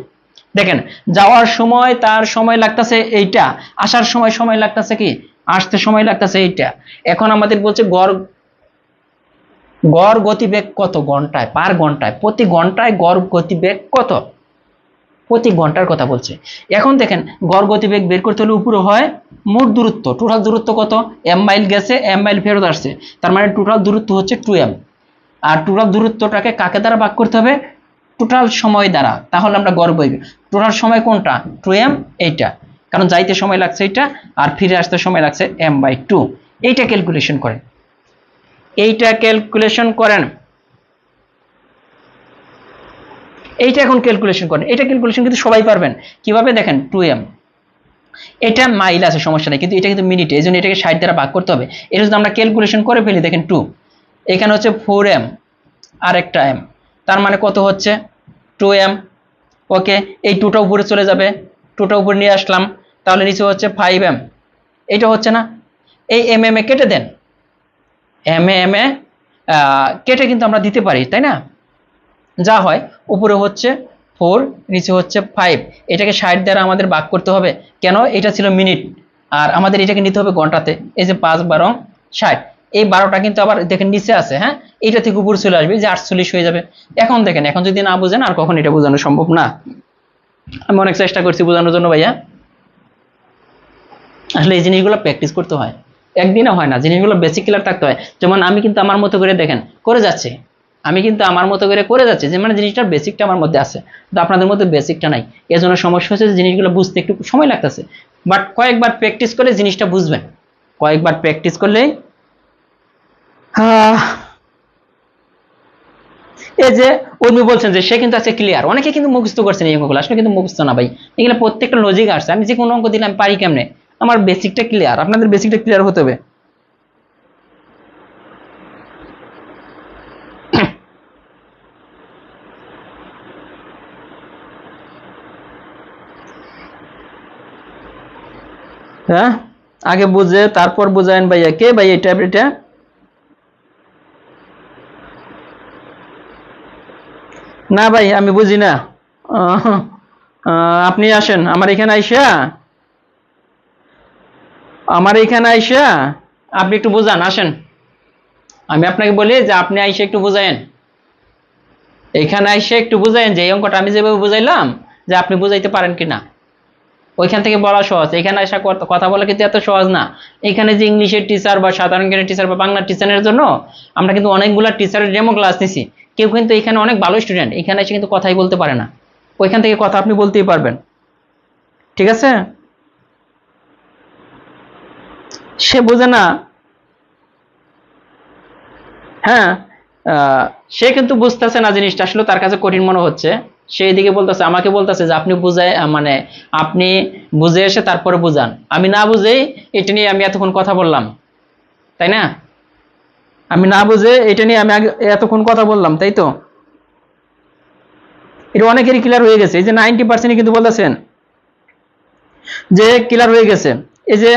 দেখেন যাওয়ার সময় তার সময় লাগতেছে এইটা, আসার সময় লাগতেছে কি, আসতে সময় লাগতেছে এইটা। এখন আমাদের বলছে গড় গতিবেগ কত ঘন্টায়, পার ঘন্টায়, প্রতি ঘন্টায় গড় গতিবেগ কত, প্রতি ঘন্টার কথা বলছে। এখন দেখেন গড় গতিবেগ বের করতে হলে উপরে হয় মোট দূরত্ব, টোটাল দূরত্ব কত, m মাইল গেছে m মাইল ফেরত আসছে, তার মানে টোটাল দূরত্ব হচ্ছে 2m। আর টোটাল দূরত্বটাকে কাকে দ্বারা ভাগ করতে হবে, টোটাল সময় দ্বারা, তাহলে আমরা গড় পাইব। টোটাল সময় কোনটা, 2m, এইটা, কারণ যাইতে সময় লাগছে এইটা আর ফিরে আসতে সময় লাগছে m/2। এইটা ক্যালকুলেশন করেন, এইটা ক্যালকুলেশন করেন, এইটা এখন ক্যালকুলেশন করেন। এটা ক্যালকুলেশন কিন্তু সবাই পারবেন কিভাবে, দেখেন 2m, এটা মাইল আছে সমস্যা নেই, কিন্তু এটা কিন্তু মিনিটে, এই জন্য এটাকে 60 দ্বারা ভাগ করতে হবে। এটা যদি আমরা ক্যালকুলেশন করে ফেলি দেখেন 2, এখানে হচ্ছে 4m আর একটা m, তার মানে কত হচ্ছে 2m। ওকে, এই 2টা উপরে চলে যাবে, 2টা উপরে নিয়ে আসলাম, তাহলে নিচে হচ্ছে 5m। এটা হচ্ছে না, এই এম এ কেটে দেন, এম এ কেটে কিন্তু আমরা দিতে পারি, তাই না? যা হয় উপরে হচ্ছে 4, নিচে হচ্ছে 5। এটাকে 60 দ্বারা আমাদের ভাগ করতে হবে, কেন? এটা ছিল মিনিট, আর আমাদের এটাকে নিতে হবে ঘন্টাতে। এই যে 5 12 60, এই 12টা কিন্তু আবার দেখেন নিচে আছে, হ্যাঁ, এটা থেকে উপরে চলে আসবে, যে 48 হয়ে যাবে। এখন দেখেন, এখন যদি না বুঝেন আর কখন এটা বোঝানো সম্ভব না। আমি অনেক চেষ্টা করছি বোঝানোর জন্য ভাইয়া, আসলে এই জিনিসগুলো প্র্যাকটিস করতে হয়, একদিনে হয় না, জিনিসগুলো বেসিক ক্লিয়ার থাকতে হয়। যেমন আমি কিন্তু আমার মতো করে দেখেন করে যাচ্ছি, আমি কিন্তু আমার মতো করে যাচ্ছি, যে মানে জিনিসটার বেসিকটা আমার মধ্যে আছে, কিন্তু আপনাদের মধ্যে বেসিকটা নাই। এর জন্য সমস্যা হচ্ছে যে জিনিসগুলো বুঝতে একটু সময় লাগতেছে, বাট কয়েকবার প্র্যাকটিস করলে জিনিসটা বুঝবেন, কয়েকবার প্র্যাকটিস করলে। এই যে উর্মি বলছেন যে সে কিন্তু আছে ক্লিয়ার, অনেকে কিন্তু মুখস্থ করছেন এই অঙ্কগুলো, আসলে কিন্তু মুখস্থ না ভাই, এগুলো প্রত্যেকটা লজিক আসছে। আমি যে কোনো অঙ্ক দিলে আমি পারি কেমনে, আমার বেসিকটা ক্লিয়ার, আপনাদের বেসিকটা ক্লিয়ার হতে হবে। হ্যাঁ, আগে বুঝে তারপর বুঝায়েন ভাইয়া। কে ভাই এটা? এটা না ভাই, আমি বুঝি না। আপনি আসেন আমার এখানে আইসা, আপনি একটু বুঝান, আসেন। আমি আপনাকে বলি যে আপনি আইসা একটু বুঝায়েন, এখানে আইসা একটু বুঝায়েন, যে এই অঙ্কটা আমি যেভাবে বুঝাইলাম, যে আপনি বুঝাইতে পারেন কিনা। ওইখান থেকে বলা সহজ, এখানে আসা কথা বলা কিন্তু এত সহজ না। এখানে যে ইংলিশের টিচার বা সাধারণ জ্ঞানের টিচার বা বাংলা টিচারের জন্য আমরা কিন্তু অনেকগুলো টিচারের ডেমো ক্লাস নিছি, কেউ কিন্তু এখানে অনেক ভালো স্টুডেন্ট, এখানে এসে কিন্তু কথাই বলতে পারে না, ওইখান থেকে কথা আপনি বলতেই পারবেন, ঠিক আছে? সে বোঝে না, হ্যাঁ, সে কিন্তু বুঝতেছে না জিনিসটা, আসলে তার কাছে কঠিন মনে হচ্ছে, সে এদিকে বলতেছে, আমাকে বলতেছে যে আপনি বুঝায়, মানে আপনি বুঝে এসে তারপরে বুঝান, আমি না বুঝেই এটা নিয়ে আমি এতক্ষণ কথা বললাম, তাই না? আমি না বুঝে এটা নিয়ে আমি এতক্ষণ কথা বললাম, তাই তো? এটা অনেকেরই ক্লিয়ার হয়ে গেছে, এই যে 90% কিন্তু বলতেছেন যে ক্লিয়ার হয়ে গেছে। এই যে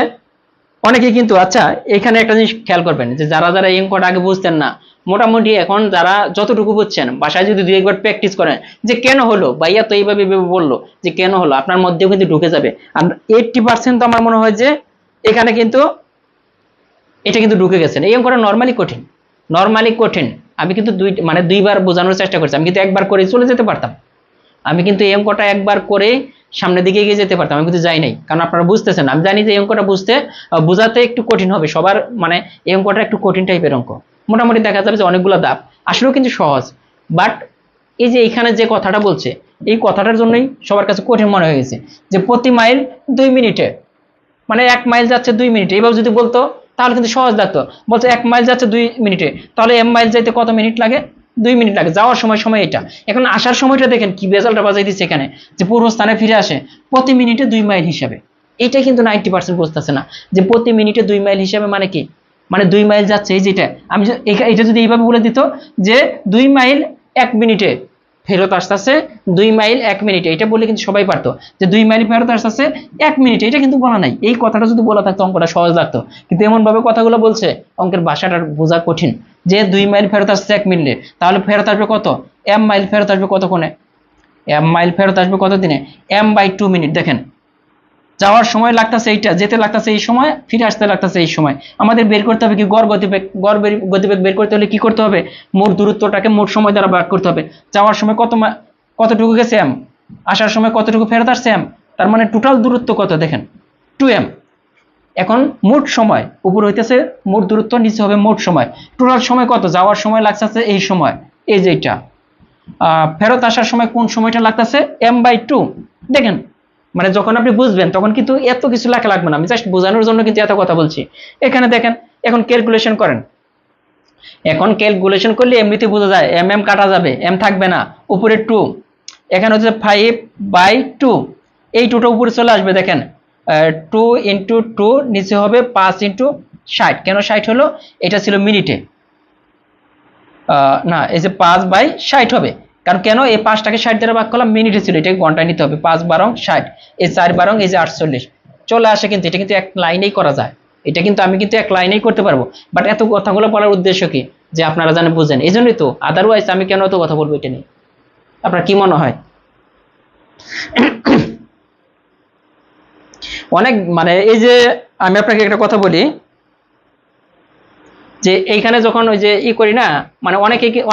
অনেকে কিন্তু, আচ্ছা এখানে একটা জিনিস খেয়াল করবেন, যে যারা যারা এই অঙ্কটা আগে বুঝতেন না, মোটামুটি এখন যারা যতটুকু বুঝছেন, বাসায় যদি 2 একবার প্র্যাকটিস করেন, যে কেন হলো ভাইয়া তো এইভাবে বললো, যে কেন হলো, আপনার মধ্যেও কিন্তু ঢুকে যাবে। আর 80% তো আমার মনে হয় যে এখানে কিন্তু এটা কিন্তু ঢুকে গেছেন। এই অঙ্কটা নর্মালি কঠিন, আমি কিন্তু মানে 2বার বোঝানোর চেষ্টা করছি, আমি কিন্তু একবার করে চলে যেতে পারতাম, আমি কিন্তু এই অঙ্কটা একবার করে সামনের দিকে এগিয়ে যেতে পারতাম, আমি কিন্তু যাই নাই, কারণ আপনারা বুঝতেছেন। আমি জানি যে এই অঙ্কটা বোঝাতে একটু কঠিন হবে সবার, মানে এই অঙ্কটা একটু কঠিন টাইপের অঙ্ক, মোটামুটি দেখা যাবে যে অনেকগুলো ধাপ, আসলেও কিন্তু সহজ, বাট এই যে এখানে যে কথাটা বলছে, এই কথাটার জন্যই সবার কাছে কঠিন মনে হয়ে গেছে, যে প্রতি মাইল 2 মিনিটে, মানে 1 মাইল যাচ্ছে 2 মিনিটে, এইভাবে যদি বলতো তাহলে কিন্তু সহজ লাগতো। বলছে 1 মাইল যাচ্ছে 2 মিনিটে, তাহলে m মাইল যাইতে কত মিনিট লাগে? 2 মিনিট লাগে, যাওয়ার সময় এটা। এখন আসার সময়টা দেখেন কি বেজালটা বাজাই দিচ্ছে এখানে, যে পূর্বস্থানে ফিরে আসে প্রতি মিনিটে 2 মাইল হিসাবে। এটা কিন্তু 90% বুঝতেছে না, যে প্রতি মিনিটে 2 মাইল হিসাবে মানে কি, মানে 2 মাইল যাচ্ছে, এই যেটা আমি এটা যদি এইভাবে বলে দিত যে 2 মাইল 1 মিনিটে ফেরত আসতেছে, 2 মাইল 1 মিনিটে, এটা বললে কিন্তু সবাই পারতো, যে 2 মাইল ফেরত আসতেছে 1 মিনিটে, এটা কিন্তু বলা নাই। এই কথাটা যদি বলা থাকতো অঙ্কটা সহজ লাগতো, কিন্তু এমন ভাবে কথাগুলো বলছে, অঙ্কের ভাষাটা বোঝা কঠিন, যে 2 মাইল ফেরত আসছে 1 মিনিটে, তাহলে ফেরত আসবে কত? m মাইল ফেরত আসবে কতক্ষণে? m মাইল ফেরত আসবে কত দিনে? m/2 minute. দেখেন যাওয়ার সময় লাগতেছে এইটা, যেতে লাগতেছে এই সময়, ফিরে আসতে লাগতেছে এই সময়। আমাদের বের করতে হবে কি গড় গতিবেগ, গতিবেগ বের করতে হলে কি করতে হবে? মোট দূরত্বটাকে মোট সময় দ্বারা ভাগ করতে হবে। যাওয়ার সময় কতটুকু গেছে m, আসার সময় কতটুকু ফেরত আসছে m, তার মানে টোটাল দূরত্ব কত দেখেন 2m। এখন মোট সময় উপর হইতেছে মোট দূরত্ব, নিচে হবে মোট সময়, টোটাল সময় কত? যাওয়ার সময় লাগতেছে এই সময়, এই যে এটা, ফেরত আসার সময় কোন সময়টা লাগতেছে? m/2। দেখেন, মানে যখন আপনি বুঝবেন তখন কিন্তু এত কিছু লেখা লাগবে না, আমি জাস্ট বোঝানোর জন্য কিন্তু এত কথা বলছি। এখানে দেখেন, এখন ক্যালকুলেশন করেন, এখন ক্যালকুলেশন করলে এমনিতে বোঝা যায়, কাটা যাবে, m থাকবে না, উপরে 2, এখানে হচ্ছে 5/2, এই 2টা উপরে চলে আসবে। দেখেন 2 × 2, নিচে হবে 5 × 60। কেন 60 হলো? এটা ছিল মিনিটে, না, এই যে 5/60 হবে। কারণ কেন এই 5টাকে 60 দ্বারা ভাগ করলাম, মিনিটে ছিল, এটাকে ঘন্টায় নিতে হবে। 5 × 12 = 60, এই 4 এই যে 48 চলে আসে। কিন্তু এটা কিন্তু এক লাইনেই করা যায়, এটা কিন্তু আমি কিন্তু এক লাইনেই করতে পারবো। বাট এত কথাগুলো বলার উদ্দেশ্য কি, যে আপনারা জানে বুঝেন, এই জন্যই তো। আদারওয়াইজ আমি কেন এত কথা বলবো এটা নিয়ে, আপনার কি মনে হয়? অনেক মানে এই যে আমি আপনাকে একটা কথা বলি, যে এইখানে যখন ওই যে করি না, মানে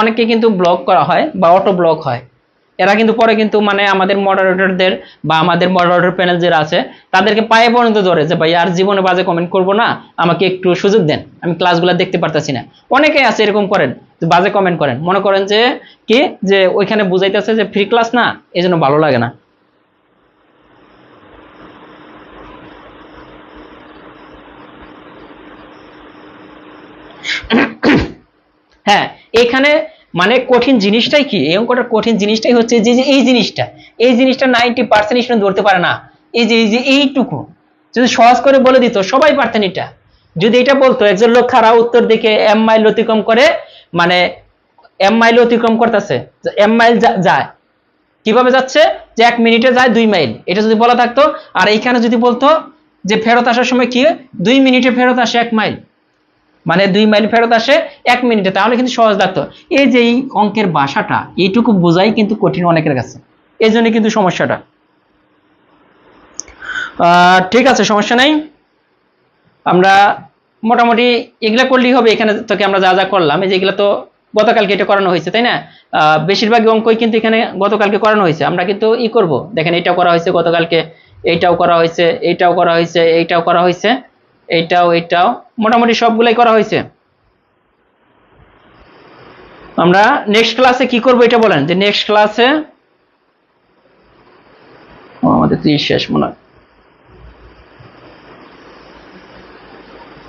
অনেকে কিন্তু ব্লক করা হয় বা অটো ব্লক হয়। এরা কিন্তু পরে কিন্তু মানে আমাদের মডারেটরদের বা আমাদের মডারেটর প্যানেল যারা আছে তাদেরকে পায়ে পর্যন্ত ধরে, যে ভাই আর জীবনে বাজে কমেন্ট করবো না, আমাকে একটু সুযোগ দেন, আমি ক্লাসগুলো দেখতে পারতেছি না। অনেকেই আছে এরকম করেন, বাজে কমেন্ট করেন, মনে করেন যে কি, যে ওইখানে বুঝাইতেছে যে ফ্রি ক্লাস না, এই জন্য ভালো লাগে না। হ্যাঁ, এখানে মানে কঠিন জিনিসটাই কি, এই অঙ্কটার কঠিন জিনিসটাই হচ্ছে যে এই জিনিসটা 90% স্টুডেন্ট ধরতে পারে না। এই যে এইটুকু যদি সহজ করে বলে দিত সবাই পারতেন এটা। যদি এটা বলতো একজন লোক খারাপ উত্তর দিকে এম মাইল অতিক্রম করে, মানে এম মাইল অতিক্রম করতেছে, এম মাইল যায়, কিভাবে যাচ্ছে, যে 1 মিনিটে যায় 2 মাইল, এটা যদি বলা থাকতো। আর এইখানে যদি বলতো যে ফেরত আসার সময় কি 2 মিনিটে ফেরত আসে 1 মাইল, মানে 2 মাইল ফেরত আসে 1 মিনিটে, তাহলে কিন্তু সহজ লাগতো। এই যে এই অঙ্কের ভাষাটা এইটুকু বোঝাই কিন্তু কঠিন অনেকের কাছে, এই জন্য কিন্তু সমস্যাটা। ঠিক আছে, সমস্যা নাই। আমরা মোটামুটি এগুলা করলেই হবে। এখানে থেকে আমরা যা যা করলাম, এই যে এগুলা তো গতকালকে এটা করানো হয়েছে, তাই না? বেশিরভাগ অঙ্কই কিন্তু এখানে গতকালকে করানো হয়েছে। আমরা কিন্তু করব, দেখেন এটাও করা হয়েছে গতকালকে, এইটাও করা হয়েছে, এইটাও করা হয়েছে, এইটাও করা হয়েছে, এইটাও মোটামুটি সবগুলাই করা হয়েছে। আমরা নেক্সট ক্লাসে কি করব এটা বলেন, যে নেক্সট ক্লাসে আমাদের তো শেষ মনে হয়।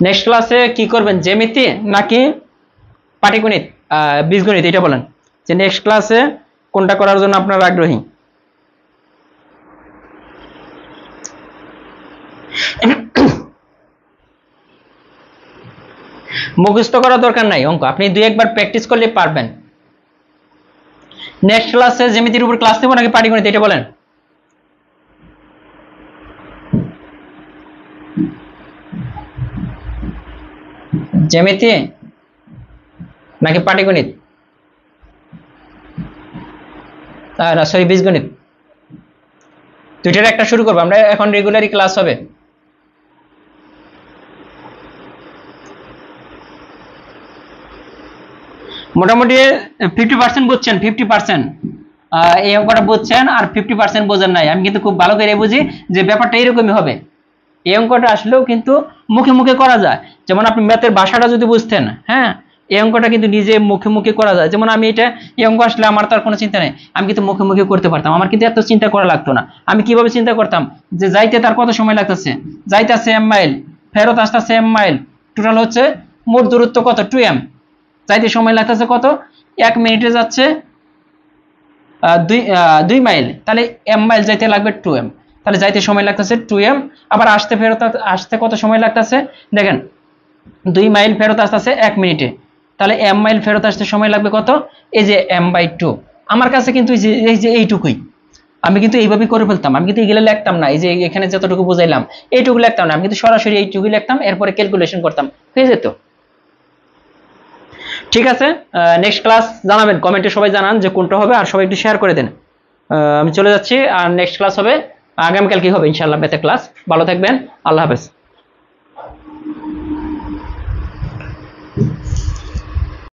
নেক্সট ক্লাসে কি করবেন, জ্যামিতি নাকি পাটিগণিত, বীজগণিত, এটা বলেন, যে নেক্সট ক্লাসে কোনটা করার জন্য আপনারা আগ্রহী। মুখস্থ করার দরকার নাই অঙ্ক, আপনি 2-1 বার প্র্যাকটিস করলে পারবেন। নেক্সট ক্লাসে জ্যামিতির উপর ক্লাস দেবো নাকি পাটিগণিত, এটা বলেন। জ্যামিতি নাকি পাটিগণিত, না সরি বীজগণিত, দুইটার একটা শুরু করবো আমরা। এখন রেগুলারই ক্লাস হবে। মোটামুটি 50% বুঝছেন, 50% এই অঙ্কটা বুঝছেন, আর 50% বোঝেন নাই। আমি কিন্তু খুব ভালো করে বুঝি যে ব্যাপারটা এরকমই হবে। এই অঙ্কটা আসলেও কিন্তু মুখে মুখে করা যায়। যেমন আপনি ম্যাথের ভাষাটা যদি বুঝতেন, হ্যাঁ, এই অঙ্কটা কিন্তু নিজে মুখে মুখে করা যায়। যেমন আমি এই অঙ্ক আসলে আমার তার কোনো চিন্তা নেই, আমি কিন্তু মুখে মুখে করতে পারতাম, আমার কিন্তু এত চিন্তা করা লাগতো না। আমি কিভাবে চিন্তা করতাম, যে যাইতে তার কত সময় লাগতেছে, যাইতেছে m মাইল, ফেরত আসতেছে m মাইল, টোটাল হচ্ছে মোট দূরত্ব কত 2m, যাইতে সময় লাগতেছে কত, 1 মিনিটে যাচ্ছে 2 মাইল, তাহলে m মাইল যাইতে লাগবে 2m, তাহলে যাইতে সময় লাগতেছে 2m। আবার আসতে কত সময় লাগতেছে, দেখেন 2 মাইল ফেরত আসতেছে 1 মিনিটে, তাহলে m মাইল ফেরত আসতে সময় লাগবে কত, এই যে m/2। আমার কাছে কিন্তু এই যে এইটুকুই, আমি কিন্তু এইভাবেই করে ফেলতাম, আমি কিন্তু এগুলো লিখতাম না। এই যে এখানে যতটুকু বুঝাইলাম এইটুকু লিখতাম না, আমি কিন্তু সরাসরি এইটুকুই লিখতাম, এরপরে ক্যালকুলেশন করতাম, হয়ে যেত। ঠিক আছে, নেক্সট ক্লাস জানাবেন, কমেন্টে সবাই জানান যে কোনটা হবে, আর সবাই একটু শেয়ার করে দেন। আমি চলে যাচ্ছি, আর নেক্সট ক্লাস হবে আগামীকাল, কি হবে ইনশাআল্লাহ ম্যাথের ক্লাস। ভালো থাকবেন, আল্লাহ হাফেজ।